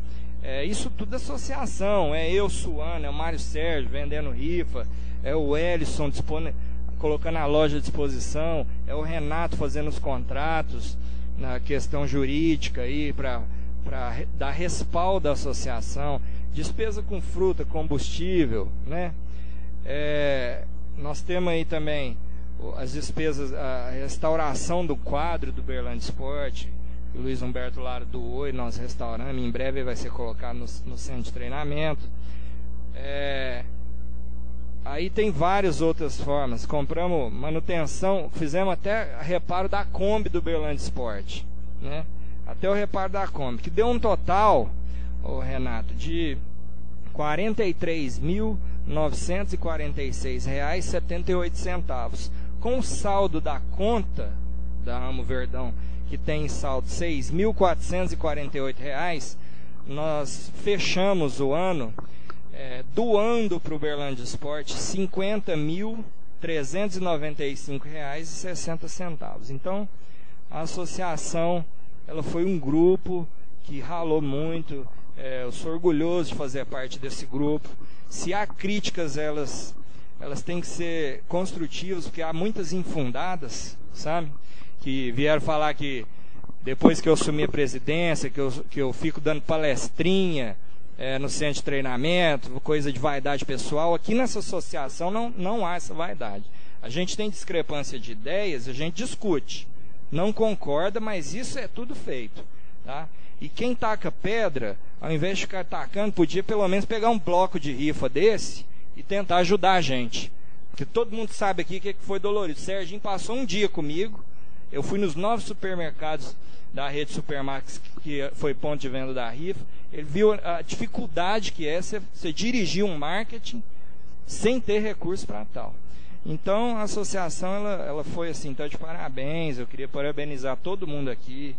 isso tudo é associação, eu suando, é o Mário Sérgio vendendo rifa, é o Ellison colocando a loja à disposição, é o Renato fazendo os contratos na questão jurídica aí para dar respaldo à associação, despesa com fruta, combustível, né? Nós temos aí também as despesas, a restauração do quadro do Berlândia Esporte, o Luiz Humberto Lara doou e nós restauramos, em breve vai ser colocado no centro de treinamento. Aí tem várias outras formas. Compramos manutenção, fizemos até reparo da Kombi do Berlândia Esporte, né? Até o reparo da Kombi, que deu um total, Renato, de R$43.946,78. Com o saldo da conta da Amo Verdão, que tem em saldo R$6.448, nós fechamos o ano doando para o Berlândia Esporte R$50.395,60. Então, a associação, ela foi um grupo que ralou muito. Eu sou orgulhoso de fazer parte desse grupo. Se há críticas, elas têm que ser construtivas, porque há muitas infundadas, sabe? Que vieram falar que depois que eu assumi a presidência, que eu fico dando palestrinha, no centro de treinamento, coisa de vaidade pessoal. Aqui nessa associação não há essa vaidade. A gente tem discrepância de ideias, a gente discute. Não concorda, mas isso é tudo feito. Tá? E quem taca pedra, ao invés de ficar tacando, podia pelo menos pegar um bloco de rifa desse e tentar ajudar a gente. Porque todo mundo sabe aqui que foi dolorido. O Serginho passou um dia comigo. Eu fui nos 9 supermercados da rede Supermax, que foi ponto de venda da rifa. Ele viu a dificuldade que é você dirigir um marketing sem ter recurso para tal. Então a associação ela foi assim, então de parabéns. Eu queria parabenizar todo mundo aqui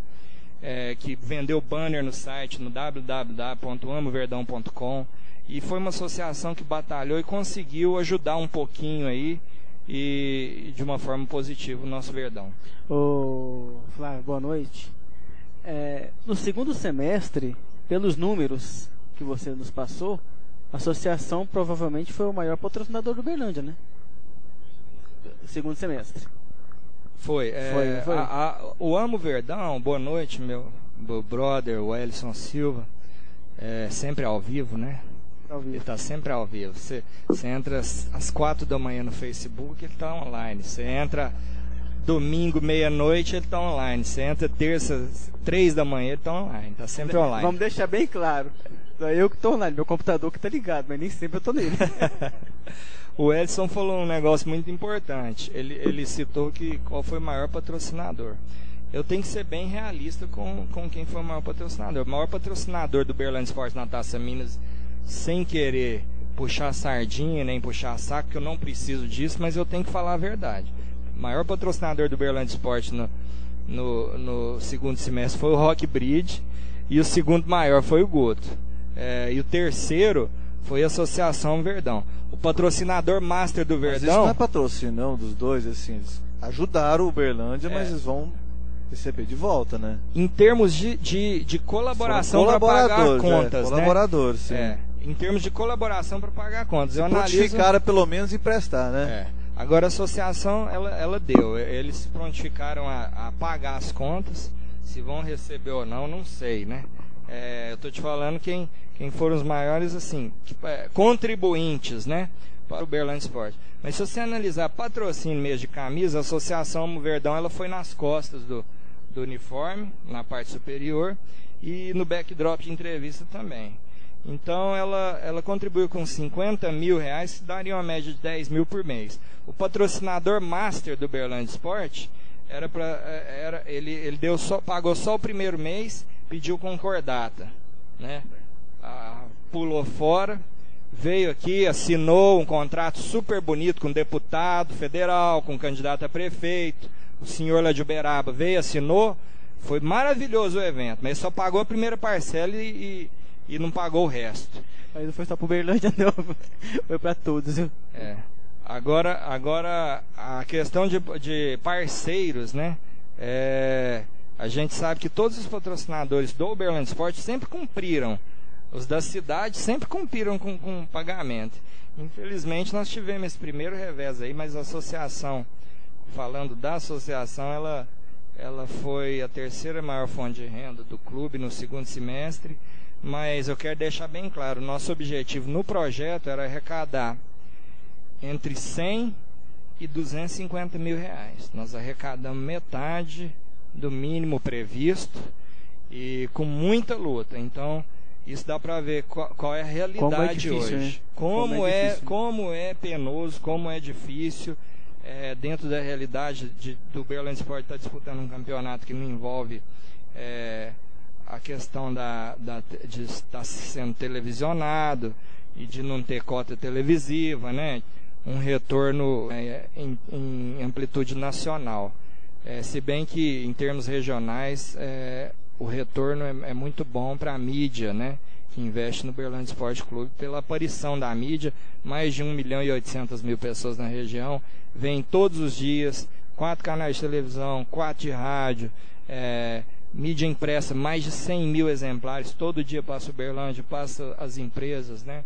que vendeu banner no site, no www.amoverdão.com, e foi uma associação que batalhou e conseguiu ajudar um pouquinho aí e de uma forma positiva o nosso Verdão. Ô Flávio, boa noite. No segundo semestre, pelos números que você nos passou, a associação provavelmente foi o maior patrocinador do Uberlândia, né? Segundo semestre. Foi. O Amo Verdão, boa noite, meu brother, o Ellison Silva. Sempre ao vivo, né? Ele está sempre ao vivo. Você entra às 4 da manhã no Facebook, ele está online. Você entra domingo, meia-noite, ele está online. Você entra terça, 3 da manhã, ele está online. Está sempre online. Vamos deixar bem claro. Não é eu que estou online, meu computador que está ligado, mas nem sempre eu estou nele. O Edson falou um negócio muito importante. Ele citou qual foi o maior patrocinador. Eu tenho que ser bem realista com quem foi o maior patrocinador. O maior patrocinador do Uberlândia Esporte na Taça Minas, sem querer puxar sardinha, nem puxar saco, que eu não preciso disso, mas eu tenho que falar a verdade. O maior patrocinador do Uberlândia Esporte no segundo semestre foi o Rock Bridge, e o segundo maior foi o Guto. E o terceiro foi a Associação Verdão. O patrocinador master do Verdão... Mas isso não é patrocínio, não, dos dois, assim, eles ajudaram o Uberlândia, mas eles vão receber de volta, né? Em termos de colaboração para pagar contas, colaboradores, sim. Em termos de colaboração para pagar contas. Se prontificaram pelo menos emprestar, né? Agora a associação, ela deu. Eles se prontificaram a pagar as contas. Se vão receber ou não sei, né? Eu tô te falando quem foram os maiores, assim, contribuintes, né, para o Uberlândia Esporte. Mas se você analisar patrocínio mesmo de camisa, a Associação Amo Verdão, ela foi nas costas do uniforme, na parte superior, e no backdrop de entrevista também. Então ela contribuiu com 50 mil reais, que daria uma média de 10 mil por mês. O patrocinador master do Uberlândia Esporte ele pagou só o primeiro mês, pediu concordata, né? Pulou fora, veio aqui, assinou um contrato super bonito com um deputado federal, com um candidato a prefeito. O senhor lá de Uberaba veio, assinou. Foi maravilhoso o evento, mas só pagou a primeira parcela e não pagou o resto. Mas não foi só para o Uberlândia, não. Foi para todos, viu? Agora a questão de parceiros, né? A gente sabe que todos os patrocinadores do Uberlândia Esporte sempre cumpriram. Os da cidade sempre cumpriram com pagamento. Infelizmente nós tivemos esse primeiro revés aí, mas a associação, falando da associação, ela foi a terceira maior fonte de renda do clube no segundo semestre. Mas eu quero deixar bem claro, nosso objetivo no projeto era arrecadar entre 100 e 250 mil reais. Nós arrecadamos metade do mínimo previsto e com muita luta. Então isso dá para ver qual é a realidade hoje. Né? Como é penoso, como é difícil, dentro da realidade do Uberlândia Esporte estar disputando um campeonato que não envolve a questão de estar sendo televisionado e de não ter cota televisiva, né? Um retorno em amplitude nacional. Se bem que em termos regionais o retorno é muito bom para a mídia, né, que investe no Uberlândia Esporte Clube, pela aparição da mídia. Mais de 1.800.000 pessoas na região, vêm todos os dias, 4 canais de televisão, 4 de rádio, mídia impressa, mais de 100 mil exemplares, todo dia passa o Uberlândia, passa as empresas, né?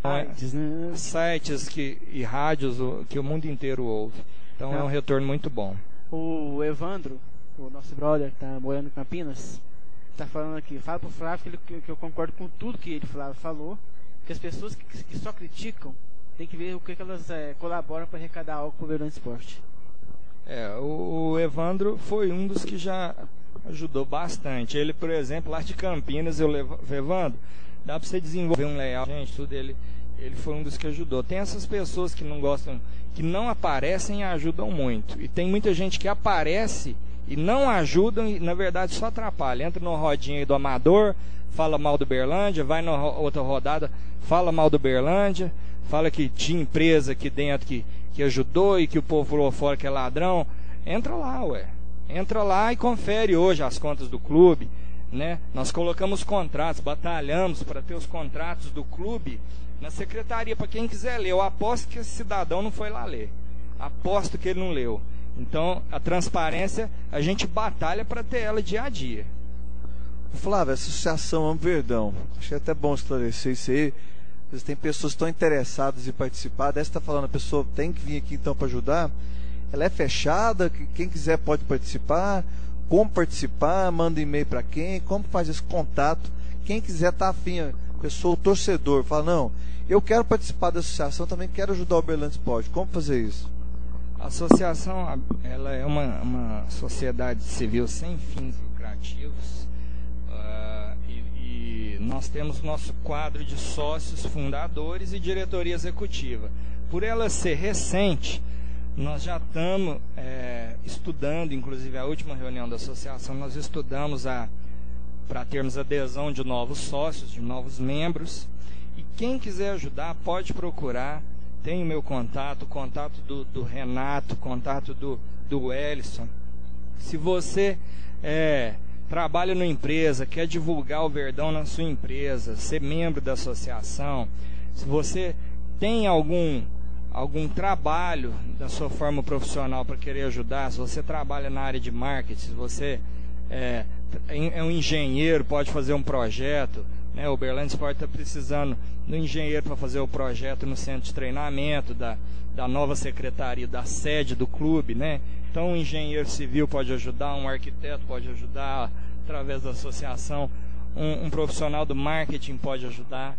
Sites e rádios que o mundo inteiro ouve. Então é um retorno muito bom. O Evandro, o nosso brother, tá morando em Campinas, tá falando aqui, fala pro Flávio que eu concordo com tudo que ele falou, que as pessoas que só criticam tem que ver o que elas colaboram para arrecadar algo para o Uberlândia Esporte. O Evandro foi um dos que já ajudou bastante. Ele, por exemplo, lá de Campinas, eu levo, Evandro, dá para você desenvolver um layout, gente, tudo. Ele foi um dos que ajudou. Tem essas pessoas que não gostam, que não aparecem e ajudam muito. E tem muita gente que aparece e não ajudam e, na verdade, só atrapalha. Entra numa rodinha aí do amador, fala mal do Uberlândia, vai na outra rodada, fala mal do Uberlândia, fala que tinha empresa aqui dentro que ajudou e que o povo falou fora que é ladrão. Entra lá, ué. Entra lá e confere hoje as contas do clube, né? Nós colocamos contratos, batalhamos para ter os contratos do clube na secretaria, para quem quiser ler. Eu aposto que esse cidadão não foi lá ler. Aposto que ele não leu. Então, a transparência, a gente batalha para ter ela dia a dia. Flávio, a Associação Amo Verdão, acho que é até bom esclarecer isso aí. Às vezes tem pessoas que estão interessadas em participar. Dessa está falando, a pessoa tem que vir aqui então para ajudar. Ela é fechada, quem quiser pode participar. Como participar, manda e-mail para quem, como faz esse contato. Quem quiser tá afim, pessoa, o torcedor, fala, não, eu quero participar da associação, também quero ajudar o Uberlândia Esporte. Como fazer isso? A associação, ela é uma sociedade civil sem fins lucrativos, e nós temos nosso quadro de sócios fundadores e diretoria executiva. Por ela ser recente, nós já estamos estudando, inclusive a última reunião da associação, nós estudamos para termos adesão de novos sócios, de novos membros. E quem quiser ajudar pode procurar. Tem o meu contato, o contato do Renato, contato do Wellison. Se você trabalha numa empresa, quer divulgar o Verdão na sua empresa, ser membro da associação, se você tem algum trabalho da sua forma profissional para querer ajudar, se você trabalha na área de marketing, se você é um engenheiro, pode fazer um projeto, né? O Uberlândia Esporte está precisando do engenheiro para fazer o projeto no centro de treinamento da nova secretaria, da sede do clube, né? Então um engenheiro civil pode ajudar, um arquiteto pode ajudar através da associação, um profissional do marketing pode ajudar.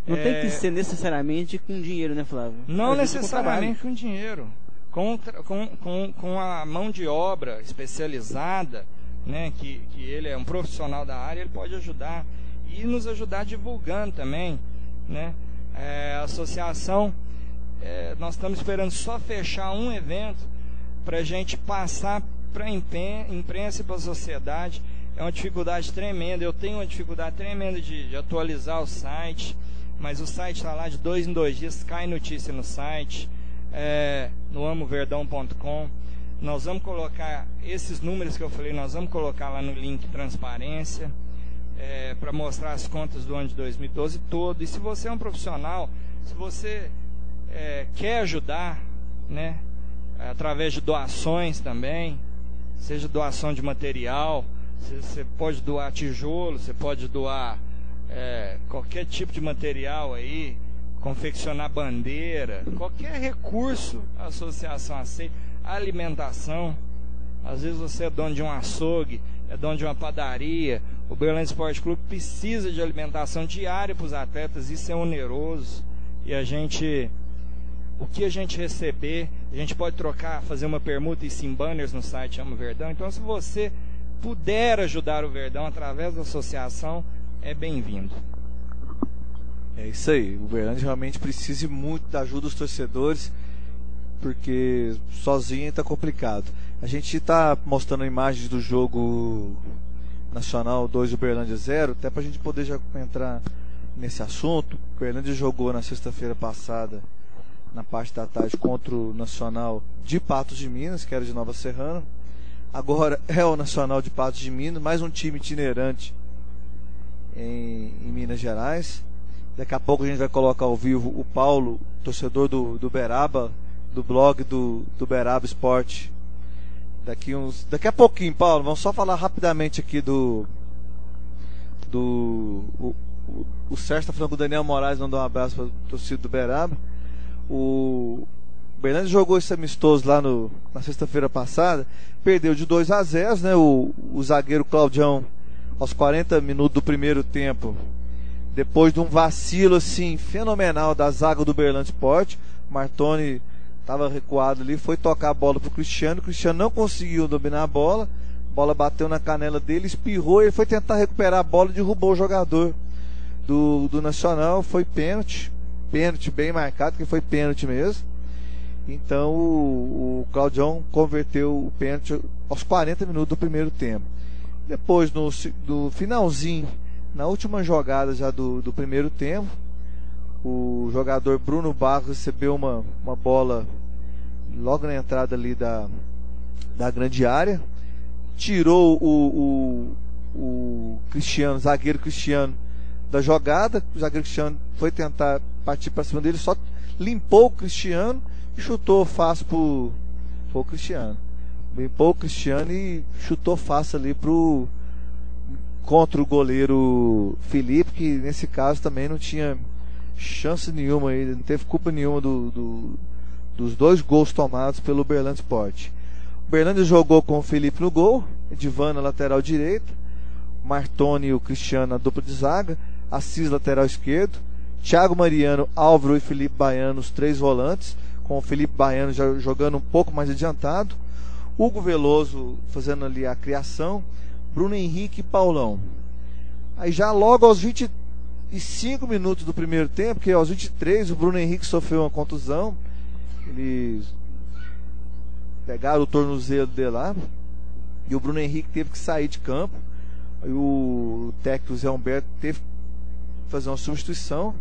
Não tem que ser necessariamente com dinheiro, né, Flávio? Não necessariamente com dinheiro. Com a mão de obra especializada, né, que ele é um profissional da área, ele pode ajudar e nos ajudar divulgando também, né? A associação, nós estamos esperando só fechar um evento para a gente passar para a imprensa e para a sociedade. É uma dificuldade tremenda, eu tenho uma dificuldade tremenda de atualizar o site, mas o site está lá de 2 em 2 dias, cai notícia no site, no amoverdão.com. Nós vamos colocar esses números que eu falei, nós vamos colocar lá no link transparência, para mostrar as contas do ano de 2012 todo. E se você é um profissional, se você quer ajudar, né, através de doações também, seja doação de material, você pode doar tijolo, você pode doar qualquer tipo de material aí, confeccionar bandeira, qualquer recurso a associação aceita, alimentação. Às vezes você é dono de um açougue, é dono de uma padaria. O Uberlândia Esporte Clube precisa de alimentação diária para os atletas, isso é oneroso. E o que a gente receber, a gente pode trocar, fazer uma permuta e sim banners no site Amo Verdão. Então, se você puder ajudar o Verdão através da associação, é bem-vindo. É isso aí, o Uberlândia realmente precisa muito da ajuda dos torcedores, porque sozinho está complicado. A gente está mostrando imagens do jogo Nacional 2 Uberlândia 0, até para a gente poder já entrar nesse assunto. O Uberlândia jogou na sexta-feira passada, na parte da tarde, contra o Nacional de Patos de Minas, que era de Nova Serrana. Agora é o Nacional de Patos de Minas, mais um time itinerante em Minas Gerais. Daqui a pouco a gente vai colocar ao vivo o Paulo, torcedor do Beraba, do blog do Beraba Esporte. Daqui a pouquinho, Paulo, vamos só falar rapidamente aqui o Sérgio está falando que o Daniel Moraes mandou um abraço para o torcedor do Beraba. O Uberlândia jogou esse amistoso lá na sexta-feira passada, perdeu de 2-0, né? O zagueiro Claudião, aos 40 minutos do primeiro tempo, depois de um vacilo assim fenomenal da zaga do Uberlândia Sport, Martoni estava recuado ali, foi tocar a bola pro Cristiano, o Cristiano não conseguiu dominar a bola bateu na canela dele, espirrou, ele foi tentar recuperar a bola e derrubou o jogador do Nacional, foi pênalti bem marcado, que foi pênalti mesmo. Então o Claudião converteu o pênalti aos 40 minutos do primeiro tempo. Depois, no finalzinho, na última jogada já do primeiro tempo, o jogador Bruno Barros recebeu uma bola logo na entrada ali da grande área, tirou o Cristiano, zagueiro Cristiano, da jogada. O zagueiro Cristiano foi tentar partir para cima dele, só limpou o Cristiano e chutou fácil pro Cristiano. Limpou o Cristiano e chutou fácil ali contra o goleiro Felipe, que nesse caso também não tinha chance nenhuma, não teve culpa nenhuma dos 2 gols tomados pelo Uberlândia Sport. O Uberlândia jogou com o Felipe no gol, Edivan na lateral direita, Martoni e o Cristiano na dupla de zaga, Assis lateral esquerdo, Thiago Mariano, Álvaro e Felipe Baiano os 3 volantes, com o Felipe Baiano já jogando um pouco mais adiantado, Hugo Veloso fazendo ali a criação, Bruno Henrique e Paulão. Aí já logo aos 25 minutos do primeiro tempo, que aos 23 o Bruno Henrique sofreu uma contusão, eles pegaram o tornozelo dele lá e o Bruno Henrique teve que sair de campo. Aí o técnico Zé Humberto teve que fazer uma substituição,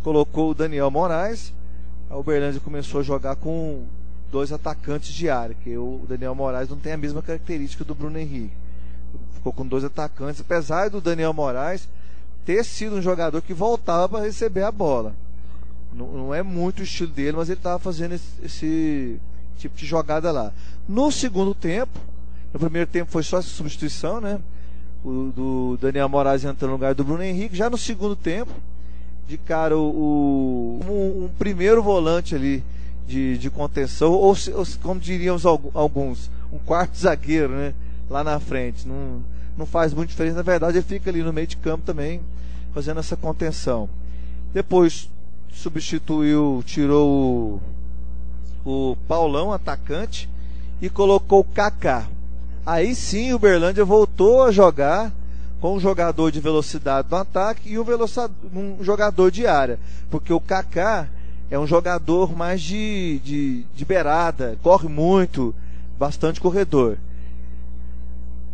colocou o Daniel Moraes. A Uberlândia começou a jogar com 2 atacantes de área, que o Daniel Moraes não tem a mesma característica do Bruno Henrique. Ficou com 2 atacantes, apesar do Daniel Moraes ter sido um jogador que voltava para receber a bola. Não é muito o estilo dele, mas ele estava fazendo esse tipo de jogada lá. No segundo tempo, no primeiro tempo foi só essa substituição, né? O do Daniel Moraes entrando no lugar do Bruno Henrique. Já no segundo tempo, de cara, um primeiro volante ali de contenção, ou como diríamos alguns, um quarto zagueiro, né? Lá na frente. Não faz muita diferença. Na verdade, ele fica ali no meio de campo também, fazendo essa contenção. Depois tirou o Paulão, atacante, e colocou o Kaká. Aí sim o Uberlândia voltou a jogar com um jogador de velocidade no ataque e um jogador de área, porque o Kaká é um jogador mais de beirada, corre muito, bastante corredor.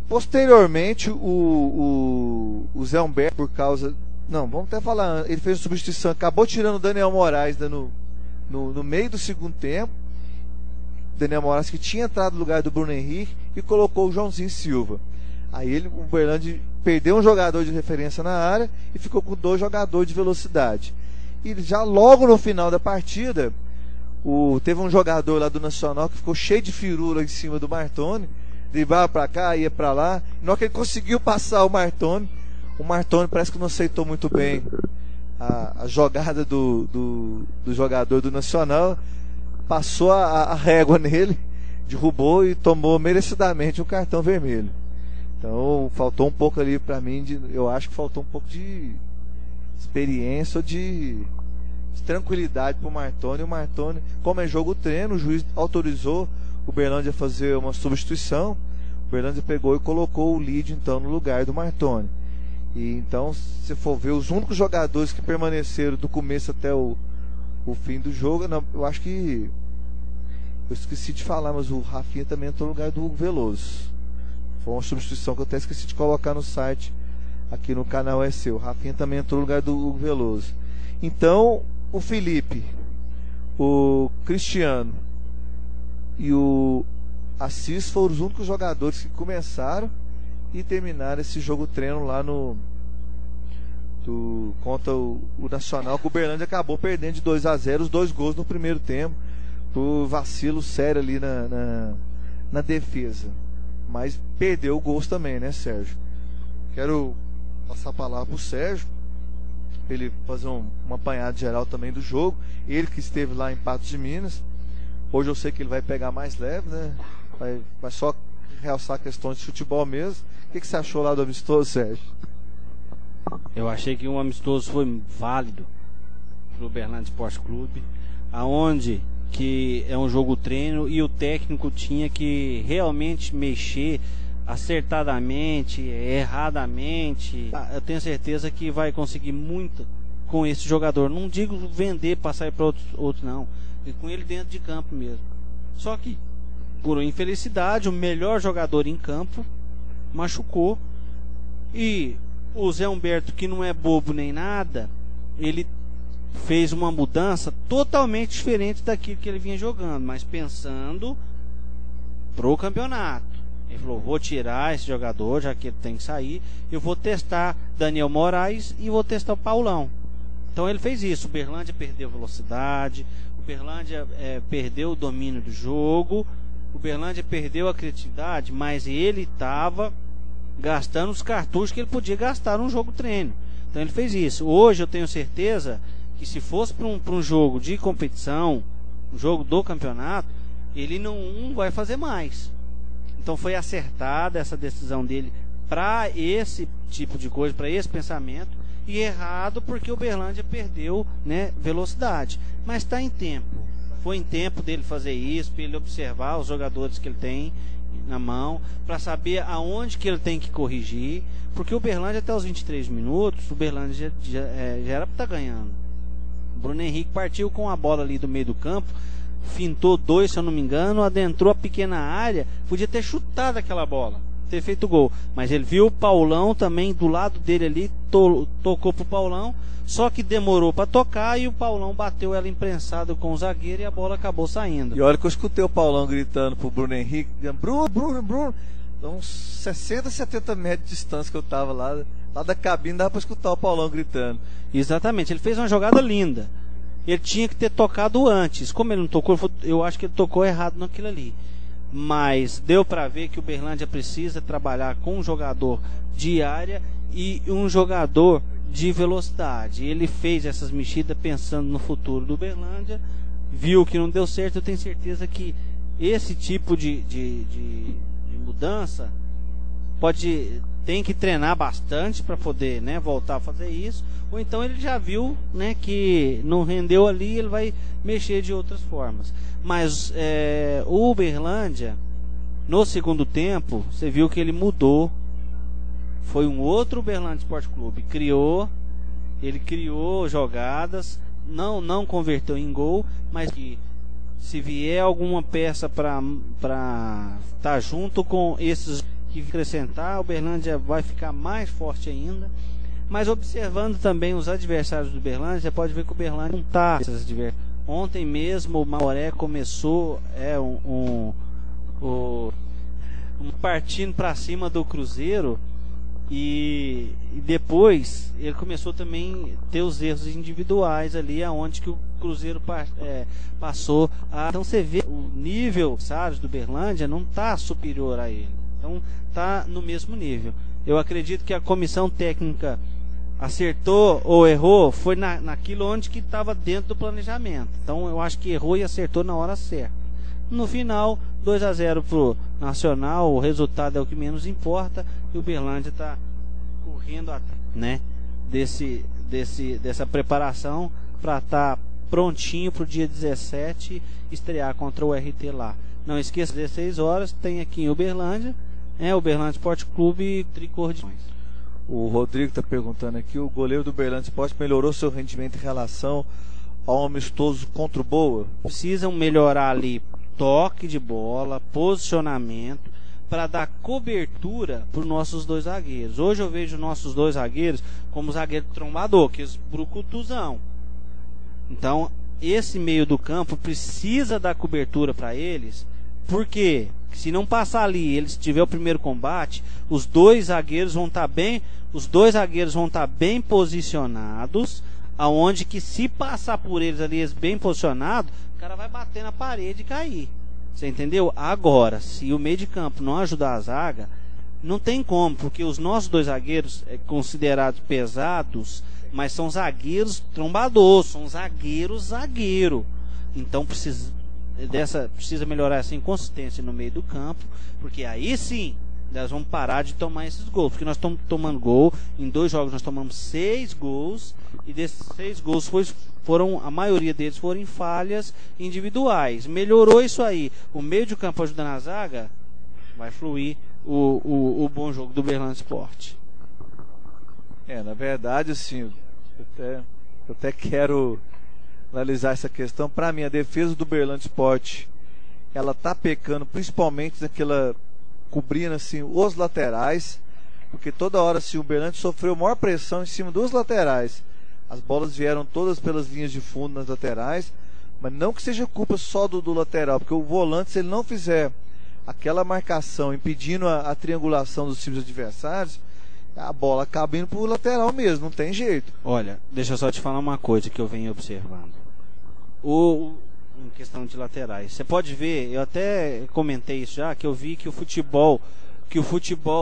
Posteriormente o Zé Humberto, por causa... Não, vamos até falar, ele fez a substituição, acabou tirando o Daniel Moraes no meio do segundo tempo. Daniel Moraes, que tinha entrado no lugar do Bruno Henrique, e colocou o Joãozinho Silva. Aí o Uberlândia perdeu um jogador de referência na área e ficou com 2 jogadores de velocidade. E já logo no final da partida, teve um jogador lá do Nacional que ficou cheio de firula em cima do Martoni, driblava pra cá, ia pra lá. Na hora que ele conseguiu passar o Martoni parece que não aceitou muito bem a jogada do jogador do Nacional, passou a régua nele, derrubou e tomou merecidamente um cartão vermelho. Então faltou um pouco ali pra mim, eu acho que faltou um pouco de experiência ou de tranquilidade pro Martoni. O Martoni, como é jogo treino, o juiz autorizou o Uberlândia a fazer uma substituição. O Uberlândia pegou e colocou o Lídio então no lugar do Martoni. E então, se for ver, os únicos jogadores que permaneceram do começo até o fim do jogo, eu acho que eu esqueci de falar, mas o Rafinha também entrou no lugar do Hugo Veloso. Foi uma substituição que eu até esqueci de colocar no site aqui no canal SC. O Rafinha também entrou no lugar do Hugo Veloso. Então o Felipe, o Cristiano e o Assis foram os únicos jogadores que começaram e terminaram esse jogo treino lá contra o Nacional, que o Uberlândia acabou perdendo de 2-0, os 2 gols no primeiro tempo, por vacilo sério ali na defesa. Mas perdeu gols também, né, Sérgio? Quero passar a palavra pro Sérgio, pra ele fazer um apanhado geral também do jogo. Ele que esteve lá em Patos de Minas. Hoje eu sei que ele vai pegar mais leve, né? Vai só realçar questões de futebol mesmo. O que você achou lá do amistoso, Sérgio? Eu achei que um amistoso foi válido para o Uberlândia Esporte Clube, aonde que é um jogo treino e o técnico tinha que realmente mexer acertadamente, erradamente. Eu tenho certeza que vai conseguir muito com esse jogador. Não digo vender, passar para outros não, com ele dentro de campo mesmo. Só que, por infelicidade, o melhor jogador em campo machucou, e o Zé Humberto, que não é bobo nem nada, ele fez uma mudança totalmente diferente daquilo que ele vinha jogando, mas pensando pro campeonato. Ele falou, vou tirar esse jogador, já que ele tem que sair, eu vou testar Daniel Moraes e vou testar o Paulão. Então ele fez isso. O Uberlândia perdeu velocidade, o Uberlândia perdeu o domínio do jogo, o Uberlândia perdeu a criatividade, mas ele estava gastando os cartuchos que ele podia gastar num jogo treino. Então ele fez isso. Hoje eu tenho certeza que se fosse para um jogo de competição, um jogo do campeonato, ele não vai fazer mais. Então foi acertada essa decisão dele para esse tipo de coisa, para esse pensamento, e errado porque o Uberlândia perdeu, né, velocidade. Mas está em tempo. Foi em tempo dele fazer isso, para ele observar os jogadores que ele tem na mão, para saber aonde que ele tem que corrigir, porque o Uberlândia até os 23 minutos, o Uberlândia já era para estar ganhando. O Bruno Henrique partiu com a bola ali do meio do campo, fintou 2, se eu não me engano, adentrou a pequena área, podia ter chutado aquela bola, ter feito gol, mas ele viu o Paulão também do lado dele ali, tocou pro Paulão, só que demorou para tocar e o Paulão bateu ela imprensado com o zagueiro e a bola acabou saindo. E olha que eu escutei o Paulão gritando pro Bruno Henrique, Bruno, uns 60, 70 metros de distância que eu tava lá da cabine, dava pra escutar o Paulão gritando. Exatamente, ele fez uma jogada linda. Ele tinha que ter tocado antes. Como ele não tocou, eu acho que ele tocou errado naquilo ali. Mas deu para ver que o Uberlândia precisa trabalhar com um jogador de área e um jogador de velocidade. Ele fez essas mexidas pensando no futuro do Uberlândia, viu que não deu certo. Eu tenho certeza que esse tipo de mudança tem que treinar bastante para poder, né, voltar a fazer isso, ou então ele já viu, né, que não rendeu ali, ele vai mexer de outras formas. Mas o Uberlândia, no segundo tempo, você viu que ele mudou, foi um outro Uberlândia Esporte Clube, ele criou jogadas, não converteu em gol, mas que se vier alguma peça para estar junto com esses que acrescentar, o Uberlândia vai ficar mais forte ainda. Mas observando também os adversários do Uberlândia, você pode ver que o Uberlândia não está. Ontem mesmo o Mauré começou partindo para cima do Cruzeiro, e depois ele começou também a ter os erros individuais ali, aonde que o Cruzeiro passou. Então você vê o nível do Uberlândia não está superior a ele. Então está no mesmo nível. Eu acredito que a comissão técnica acertou ou errou foi naquilo onde que estava dentro do planejamento. Então eu acho que errou e acertou na hora certa. No final, 2-0 pro Nacional, o resultado é o que menos importa, e o Uberlândia está correndo atrás, né, dessa preparação para estar prontinho pro dia 17 estrear contra o RT lá. Não esqueça, 16 horas tem aqui em Uberlândia, Uberlândia Esporte Clube Tricor de... O Rodrigo está perguntando aqui, o goleiro do Uberlândia Esporte melhorou seu rendimento em relação ao amistoso contra o Boa? Precisam melhorar ali toque de bola, posicionamento, para dar cobertura para os nossos dois zagueiros. Hoje eu vejo nossos dois zagueiros como zagueiro trombador, que é os brucutuzão. Então esse meio do campo precisa dar cobertura para eles, porque se não passar ali, eles tiver o primeiro combate, os dois zagueiros vão estar bem posicionados, aonde que se passar por eles ali, eles bem posicionados, o cara vai bater na parede e cair. Você entendeu? Agora, se o meio de campo não ajudar a zaga, não tem como, porque os nossos dois zagueiros considerados pesados, mas são zagueiros trombadores, são zagueiro. Então precisa melhorar essa inconsistência no meio do campo, porque aí sim Nós vamos parar de tomar esses gols, porque nós estamos tomando gol. Em 2 jogos nós tomamos 6 gols, e desses 6 gols a maioria deles foram em falhas individuais. Melhorou isso aí. O meio de campo ajudando a zaga, vai fluir o bom jogo do Uberlândia Sport. Na verdade, assim, eu até quero analisar essa questão. Para mim, a defesa do Uberlândia Sport, ela tá pecando principalmente naquela cobrindo assim os laterais, porque toda hora assim, o Uberlândia sofreu maior pressão em cima dos laterais. As bolas vieram todas pelas linhas de fundo nas laterais, mas não que seja culpa só do lateral, porque o volante, se ele não fizer aquela marcação impedindo a triangulação dos times adversários, a bola acaba indo pro lateral mesmo, não tem jeito. Olha, deixa eu só te falar uma coisa que eu venho observando. Em questão de laterais, você pode ver, eu até comentei isso já, que eu vi que o futebol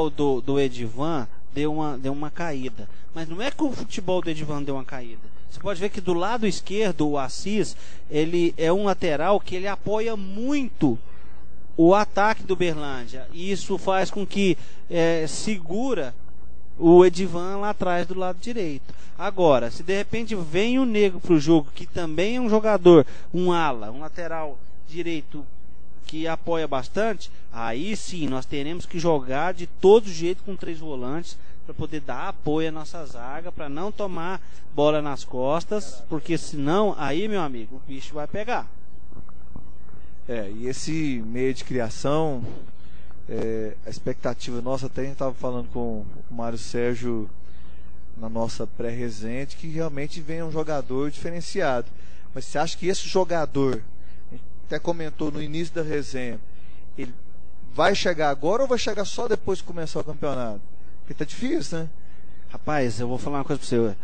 do Edivan deu uma caída. Mas não é que o futebol do Edivan deu uma caída. Você pode ver que do lado esquerdo, o Assis, ele é um lateral que ele apoia muito o ataque do Uberlândia. E isso faz com que segura o Edivan lá atrás do lado direito. Agora, se de repente vem o Negro pro jogo, que também é um jogador, um ala, um lateral direito que apoia bastante, aí sim nós teremos que jogar de todo jeito com 3 volantes para poder dar apoio à nossa zaga, para não tomar bola nas costas, porque senão, aí meu amigo, o bicho vai pegar. E esse meio de criação, a expectativa nossa, até a gente estava falando com o Mário Sérgio na nossa pré-resenha, que realmente vem um jogador diferenciado. Mas você acha que esse jogador, a gente até comentou no início da resenha, ele vai chegar agora ou vai chegar só depois de começar o campeonato? Porque tá difícil, né? Rapaz, eu vou falar uma coisa pra você.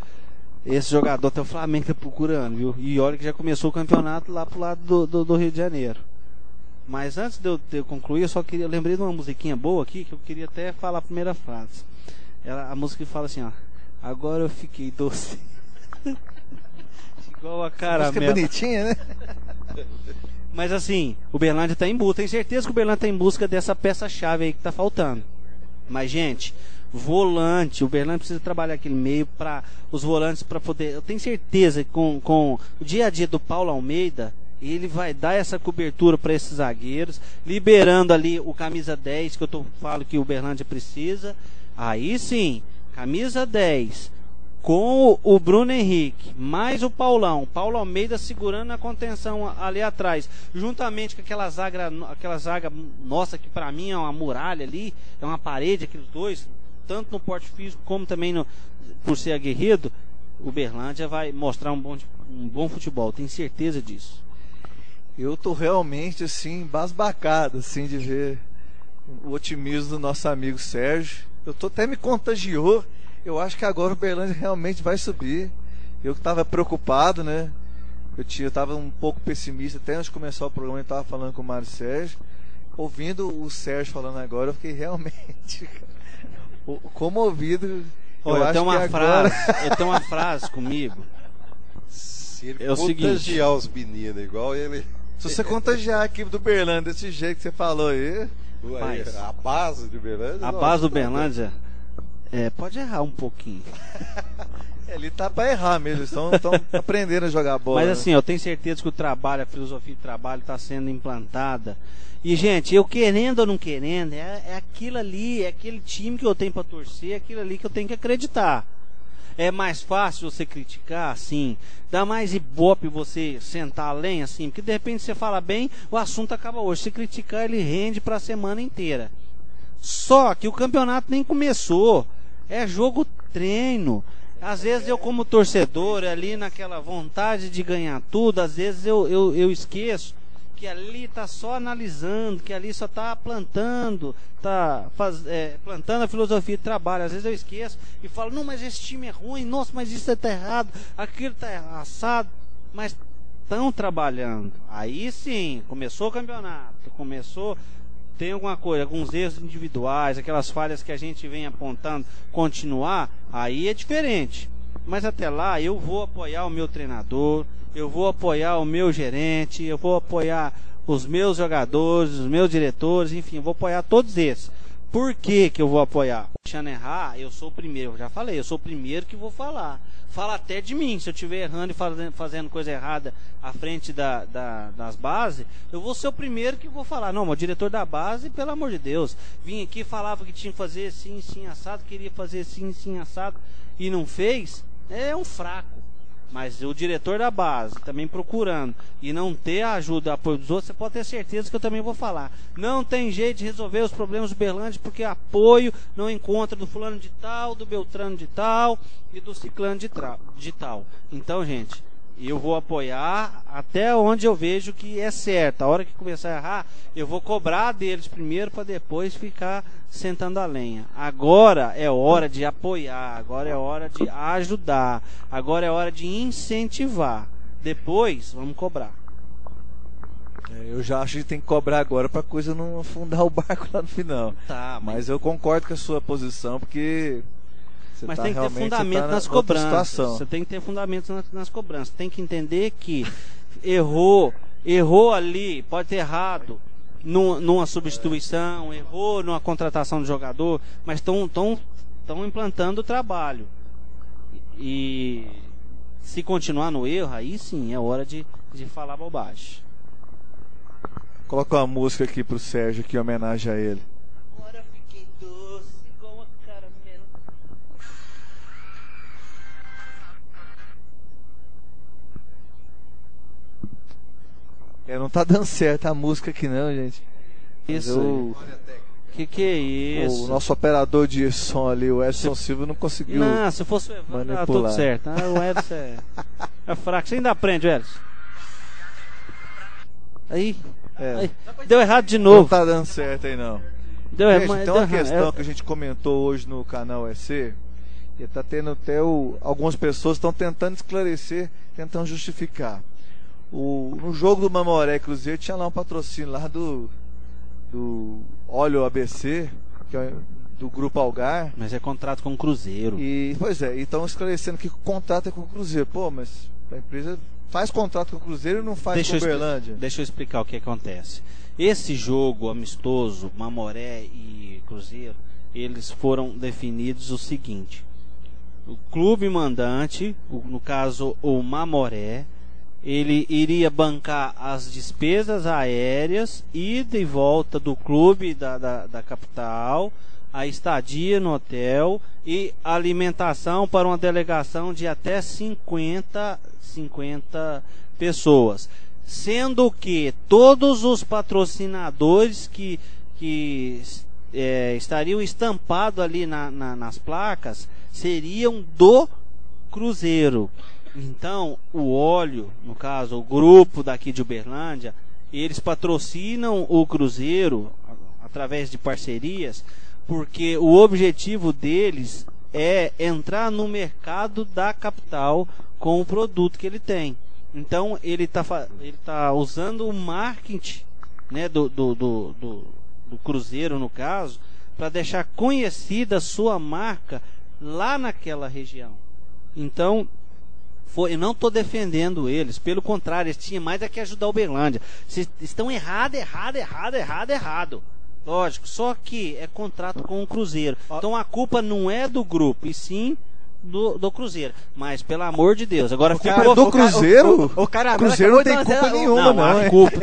Esse jogador até o Flamengo tá procurando, viu? E olha que já começou o campeonato lá pro lado do Rio de Janeiro. Mas antes de eu concluir, eu lembrei de uma musiquinha boa aqui, que eu queria até falar a primeira frase. A música fala assim, ó: agora eu fiquei doce. Igual a caramelo. Música bonitinha, né? Mas assim, o Uberlândia tá em busca. Tenho certeza que o Uberlândia tá em busca dessa peça-chave aí que tá faltando. Mas, gente, volante, o Uberlândia precisa trabalhar aquele meio para os volantes, para poder. Eu tenho certeza que com o dia a dia do Paulo Almeida, ele vai dar essa cobertura para esses zagueiros, liberando ali o camisa 10, que eu falo que o Uberlândia precisa. Aí sim, camisa 10, com o Bruno Henrique, mais o Paulo Almeida segurando a contenção ali atrás, juntamente com aquela zaga nossa, que para mim é uma muralha ali, é uma parede, aqueles dois, tanto no porte físico como também por ser aguerrido. O Uberlândia vai mostrar um bom futebol, tenho certeza disso. Eu tô realmente assim embasbacado assim de ver o otimismo do nosso amigo Sérgio. Até me contagiou. Eu acho que agora o Uberlândia realmente vai subir. Eu que estava preocupado, né? Eu estava um pouco pessimista até antes de começar o programa. Eu estava falando com o Mário Sérgio. Ouvindo o Sérgio falando agora, eu fiquei realmente comovido. Olha, eu tenho uma frase comigo. Se ele é o contagiar seguinte, os meninos igual ele. Se você contagiar a equipe do Uberlândia desse jeito que você falou aí. A base do Uberlândia? A base do Uberlândia pode errar um pouquinho. Ele tá para errar mesmo, eles estão aprendendo a jogar bola. Mas assim, eu tenho certeza que a filosofia de trabalho está sendo implantada. E, gente, eu querendo ou não querendo, é aquilo ali, é aquele time que eu tenho para torcer, é aquilo ali que eu tenho que acreditar. É mais fácil você criticar, assim, dá mais ibope você sentar além, assim, porque de repente você fala bem, o assunto acaba hoje. Se criticar, ele rende para a semana inteira. Só que o campeonato nem começou, é jogo treino. Às vezes eu, como torcedor, ali naquela vontade de ganhar tudo, às vezes eu esqueço que ali tá só analisando, que ali só tá plantando, plantando a filosofia de trabalho. Às vezes eu esqueço e falo, não, mas esse time é ruim, nossa, mas isso tá errado, aquilo tá assado, mas estão trabalhando. Aí sim, começou o campeonato, tem alguma coisa, alguns erros individuais, aquelas falhas que a gente vem apontando, continuar, aí é diferente. Mas até lá eu vou apoiar o meu treinador, eu vou apoiar o meu gerente, eu vou apoiar os meus jogadores, os meus diretores, enfim, eu vou apoiar todos esses. Por que eu vou apoiar? Deixando errar, eu sou o primeiro, eu já falei, eu sou o primeiro que vou falar. Fala até de mim, se eu estiver errando e fazendo coisa errada à frente das bases, eu vou ser o primeiro que vou falar. Não, mas o diretor da base, pelo amor de Deus, vinha aqui, falava que tinha que fazer assim, sim, assado, queria fazer assim, sim, assado, e não fez, é um fraco. Mas o diretor da base também procurando e não ter a ajuda, apoio dos outros, você pode ter certeza que eu também vou falar. Não tem jeito de resolver os problemas do Uberlândia porque apoio não encontra do fulano de tal, do Beltrano de tal e do ciclano de tal. Então, gente, eu vou apoiar até onde eu vejo que é certo. A hora que começar a errar, eu vou cobrar deles primeiro para depois ficar sentando a lenha. Agora é hora de apoiar, agora é hora de ajudar, agora é hora de incentivar. Depois vamos cobrar. Eu já acho que tem que cobrar agora pra coisa não afundar o barco lá no final. Tá, Mas eu concordo com a sua posição, porque você mas tá tem que ter realmente, fundamento nas outra cobranças. situação. Você tem que ter fundamento nas cobranças. Tem que entender que errou ali, pode ter errado numa substituição, errou numa contratação de jogador, mas estão implantando o trabalho. E se continuar no erro, aí sim é hora de falar bobagem. Coloca uma música aqui pro Sérgio, aqui em homenagem a ele. Agora fiquei doce como caramelo. Não tá dando certo a música aqui não, gente. Isso. Que é isso? O nosso operador de som ali, o Edson Silva, não conseguiu. Não, se fosse o Evandro, tá tudo certo. O Edson é fraco. Você ainda aprende, Edson. Aí. Deu errado de novo. Não tá dando certo aí não. Gente, tem uma questão que a gente comentou hoje no canal EC. E tá tendo até algumas pessoas estão tentando esclarecer, tentando justificar. No jogo do Mamoré Cruzeiro tinha lá um patrocínio lá do Óleo ABC, que é do Grupo Algar. Mas é contrato com o Cruzeiro. Pois é, e estão esclarecendo que o contrato é com o Cruzeiro. Pô, mas a empresa faz contrato com o Cruzeiro e não faz com o Uberlândia. Deixa eu explicar o que acontece. Esse jogo amistoso, Mamoré e Cruzeiro, eles foram definidos o seguinte: o clube mandante, no caso o Mamoré, ele iria bancar as despesas aéreas, ida e volta do clube da capital, a estadia no hotel e alimentação para uma delegação de até 50 pessoas. Sendo que todos os patrocinadores que estariam estampados ali nas placas seriam do Cruzeiro. Então, o óleo, no caso, o grupo daqui de Uberlândia, eles patrocinam o Cruzeiro através de parcerias, porque o objetivo deles é entrar no mercado da capital com o produto que ele tem. Então, ele tá usando o marketing, né, do Cruzeiro, no caso, para deixar conhecida a sua marca lá naquela região. Então, eu não estou defendendo eles, pelo contrário, eles tinham mais é que ajudar o Uberlândia. Vocês estão errado. Lógico, só que é contrato com o Cruzeiro. Então a culpa não é do grupo, e sim do Cruzeiro. Mas, pelo amor de Deus, agora ficou do Cruzeiro? O cara Cruzeiro não tem culpa nenhuma, não. A culpa,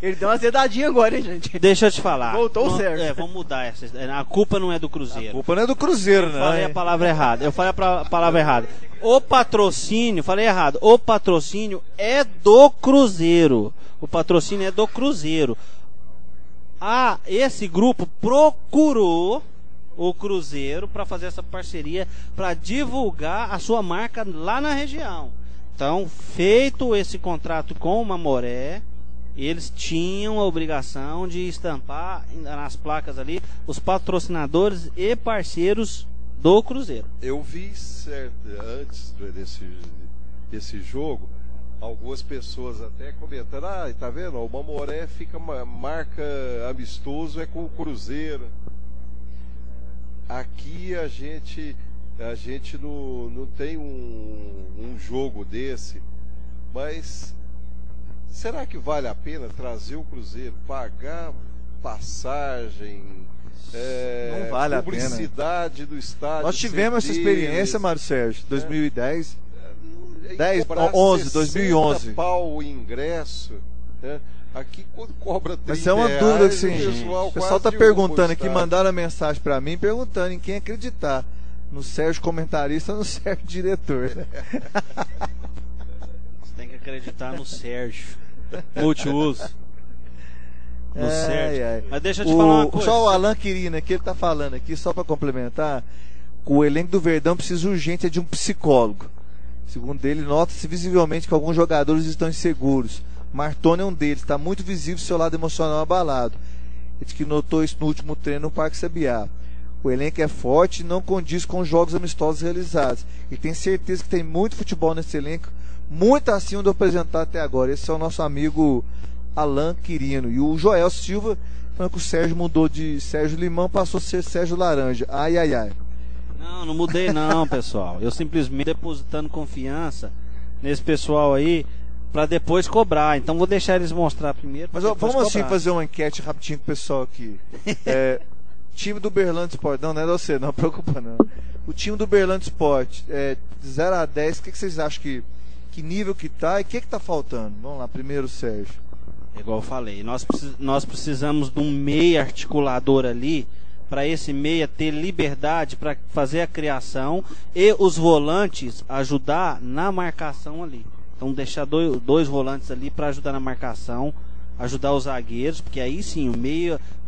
ele deu uma azedadinha agora, hein, gente? Deixa eu te falar. Voltou certo. Vamos mudar essa. A culpa não é do Cruzeiro. A culpa não é do Cruzeiro, não. Eu falei a palavra errada. O patrocínio, falei errado. O patrocínio é do Cruzeiro. O patrocínio é do Cruzeiro. Esse grupo procurou o Cruzeiro para fazer essa parceria, para divulgar a sua marca lá na região. Então, feito esse contrato com o Mamoré, eles tinham a obrigação de estampar nas placas ali os patrocinadores e parceiros do Cruzeiro. Eu vi certo, antes desse jogo, algumas pessoas até comentando: tá vendo? O Mamoré fica marca amistoso, é com o Cruzeiro. Aqui a gente não tem um jogo desse, mas será que vale a pena trazer o Cruzeiro, pagar passagem, Não vale a pena. Publicidade do estádio. Nós tivemos essa experiência, Mário Sérgio, 2010. 2011. Pau o ingresso, né? Aqui quando cobra 30 Mas é uma dúvida que sim. O pessoal está perguntando aqui, mandaram a mensagem para mim perguntando em quem acreditar. No Sérgio comentarista ou no Sérgio diretor. Você tem que acreditar no Sérgio. Multiuso. No Sérgio. Mas deixa eu te falar uma coisa. Só o Alan Quirina que ele tá falando aqui, só para complementar, que o elenco do Verdão precisa urgente de um psicólogo. Segundo ele, nota-se visivelmente que alguns jogadores estão inseguros. Martoni é um deles, está muito visível seu lado emocional abalado. Ele disse que notou isso no último treino no Parque Sabiá. O elenco é forte e não condiz com os jogos amistosos realizados. E tem certeza que tem muito futebol nesse elenco, muito acima do apresentado até agora. Esse é o nosso amigo Alan Quirino. E o Joel Silva falando que o Sérgio mudou de Sérgio Limão, passou a ser Sérgio Laranja. Ai, ai, ai. Não mudei não, pessoal. Eu simplesmente depositando confiança nesse pessoal aí para depois cobrar. Então vou deixar eles mostrar primeiro. Mas vamos assim fazer uma enquete rapidinho com o pessoal aqui. Time do Berlândia Sport, não é você, não preocupa não. O time do Berlândia Sport, de 0 a 10, o que vocês acham que nível que tá e o que tá faltando? Vamos lá, primeiro Sérgio. Igual eu falei, nós precisamos de um meia articulador ali, para esse meia ter liberdade para fazer a criação e os volantes ajudar na marcação ali. Então deixar dois volantes ali para ajudar na marcação, ajudar os zagueiros, porque aí sim o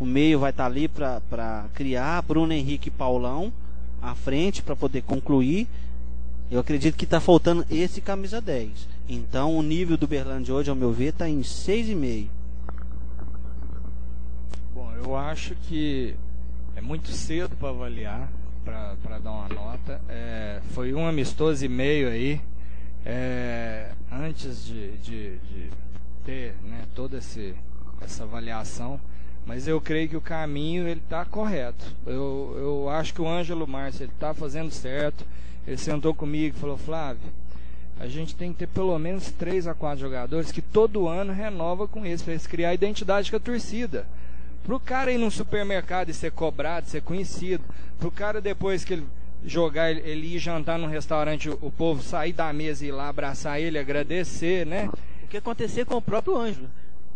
meio vai estar ali para criar. Bruno Henrique e Paulão à frente para poder concluir. Eu acredito que está faltando esse camisa 10. Então o nível do Berlândia hoje, ao meu ver, está em 6,5. Bom, eu acho que é muito cedo para avaliar, para dar uma nota. Foi um amistoso e meio aí, antes de ter, né, toda essa avaliação. Mas eu creio que o caminho ele está correto. Eu acho que o Ângelo Márcio ele está fazendo certo. Ele sentou comigo e falou: Flávio, a gente tem que ter pelo menos 3 a 4 jogadores que todo ano renova com eles, para eles criar identidade com a torcida. Pro cara ir num supermercado e ser cobrado, ser conhecido, pro cara depois que ele jogar, ele ir jantar num restaurante, o povo sair da mesa e ir lá abraçar ele, agradecer, né? O que acontecer com o próprio Ângelo.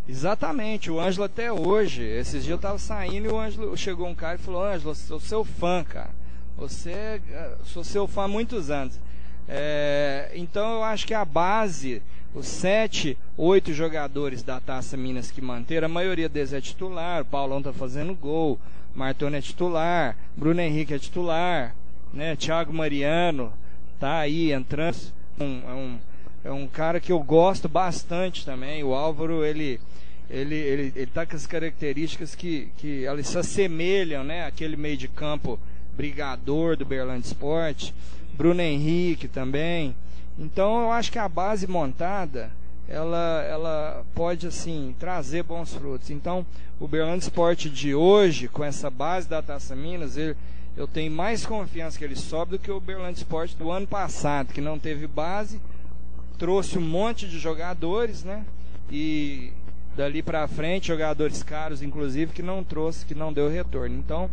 Exatamente, o Ângelo até hoje, esses dias eu tava saindo e o Ângelo, chegou um cara e falou: Ângelo, eu sou seu fã, cara. Sou seu fã há muitos anos. Então eu acho que a base, os 7, 8 jogadores da Taça Minas que manteram, a maioria deles é titular. O Paulão tá fazendo gol, Martoni é titular, Bruno Henrique é titular, né? Thiago Mariano tá aí entrando, é um cara que eu gosto bastante também. O Álvaro, ele tá com as características que elas se assemelham, né? Aquele meio de campo brigador do Berlândia Sport, Bruno Henrique também. Então eu acho que a base montada ela pode assim trazer bons frutos. Então o Berlândia Sport de hoje, com essa base da Taça Minas, eu tenho mais confiança que ele sobe do que o Berlândia Sport do ano passado, que não teve base, trouxe um monte de jogadores, né? E dali para frente jogadores caros inclusive que não trouxe, que não deu retorno. Então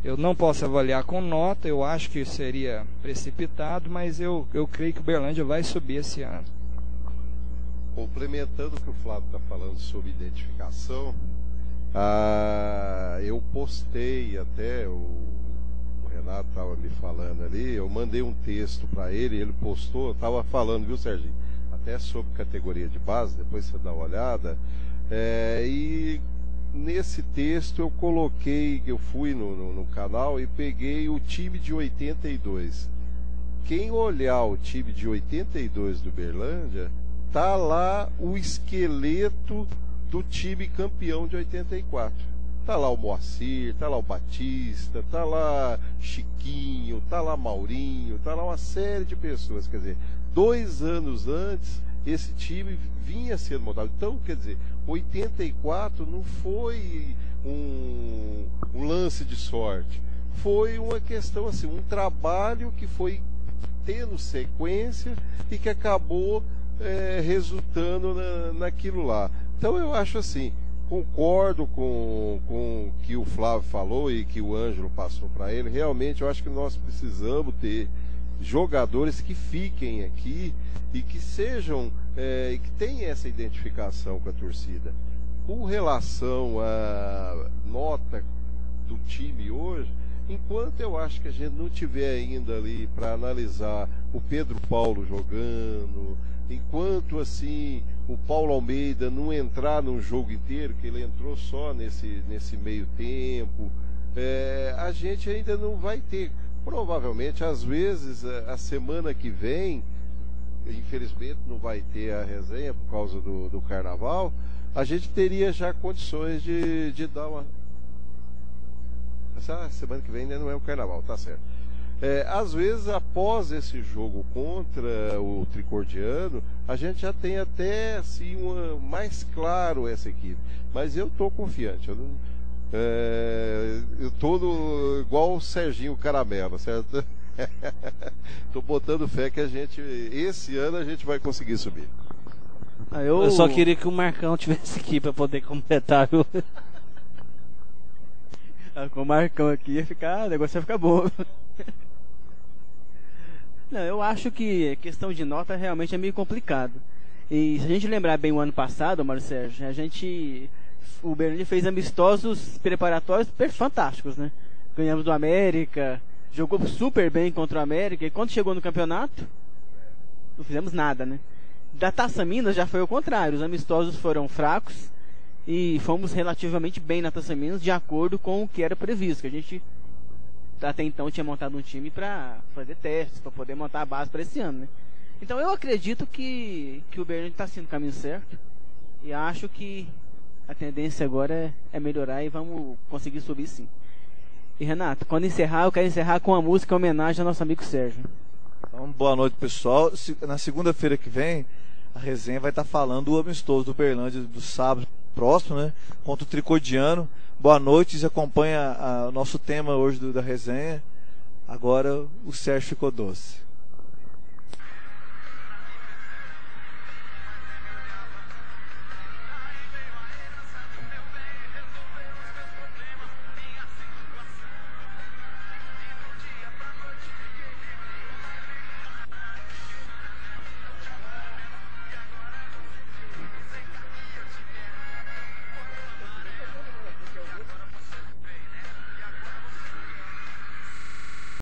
eu não posso avaliar com nota, eu acho que seria precipitado, mas eu creio que o Berlândia vai subir esse ano. Complementando o que o Flávio está falando sobre identificação, eu postei até, o Renato estava me falando ali, eu mandei um texto para ele postou, eu estava falando, viu, Serginho? Até sobre categoria de base, depois você dá uma olhada, e nesse texto eu coloquei, eu fui no canal e peguei o time de 82. Quem olhar o time de 82 do Berlândia, tá lá o esqueleto do time campeão de 84. Tá lá o Moacir, tá lá o Batista, tá lá Chiquinho, tá lá Maurinho, tá lá uma série de pessoas. Quer dizer, 2 anos antes, esse time vinha sendo montado. Então, quer dizer, 84 não foi um lance de sorte. Foi uma questão assim, um trabalho que foi tendo sequência e que acabou resultando naquilo lá. Então eu acho assim, concordo com o que o Flávio falou e que o Ângelo passou para ele. Realmente eu acho que nós precisamos ter jogadores que fiquem aqui e que sejam, que tenham essa identificação com a torcida. Com relação à nota do time hoje, enquanto eu acho que a gente não tiver ainda ali para analisar o Pedro Paulo jogando, enquanto assim o Paulo Almeida não entrar num jogo inteiro, que ele entrou só nesse meio tempo, a gente ainda não vai ter. Provavelmente, às vezes, a semana que vem, infelizmente não vai ter a resenha por causa do carnaval, a gente teria já condições de dar uma... Essa semana que vem ainda não é o carnaval, tá certo. Às vezes, após esse jogo contra o Tricordiano, a gente já tem até assim, mais claro essa equipe. Mas eu estou confiante. Eu estou igual o Serginho Caramelo, certo? Estou botando fé que esse ano a gente vai conseguir subir. Eu só queria que o Marcão tivesse aqui para poder completar, viu? Com o Marcão aqui o negócio ia ficar bom. Não, eu acho que a questão de nota realmente é meio complicado. E se a gente lembrar bem o ano passado, Mário Sérgio, o Berlândia fez amistosos preparatórios fantásticos, né? Ganhamos do América, jogou super bem contra o América, e quando chegou no campeonato, não fizemos nada, né? Da Taça Minas já foi o contrário, os amistosos foram fracos e fomos relativamente bem na Taça Minas, de acordo com o que era previsto, que a gente até então tinha montado um time para fazer testes, para poder montar a base para esse ano, né? Então eu acredito que o Berlândia está sendo o caminho certo e acho que a tendência agora é melhorar e vamos conseguir subir sim. E Renato, quando encerrar, eu quero encerrar com uma música em homenagem ao nosso amigo Sérgio. Então, boa noite, pessoal. Na segunda-feira que vem, a resenha vai estar falando do amistoso do Berlândia do sábado próximo, né? Contra o Tricordiano. Boa noite, você acompanha o nosso tema hoje da resenha. Agora o Sérgio ficou doce.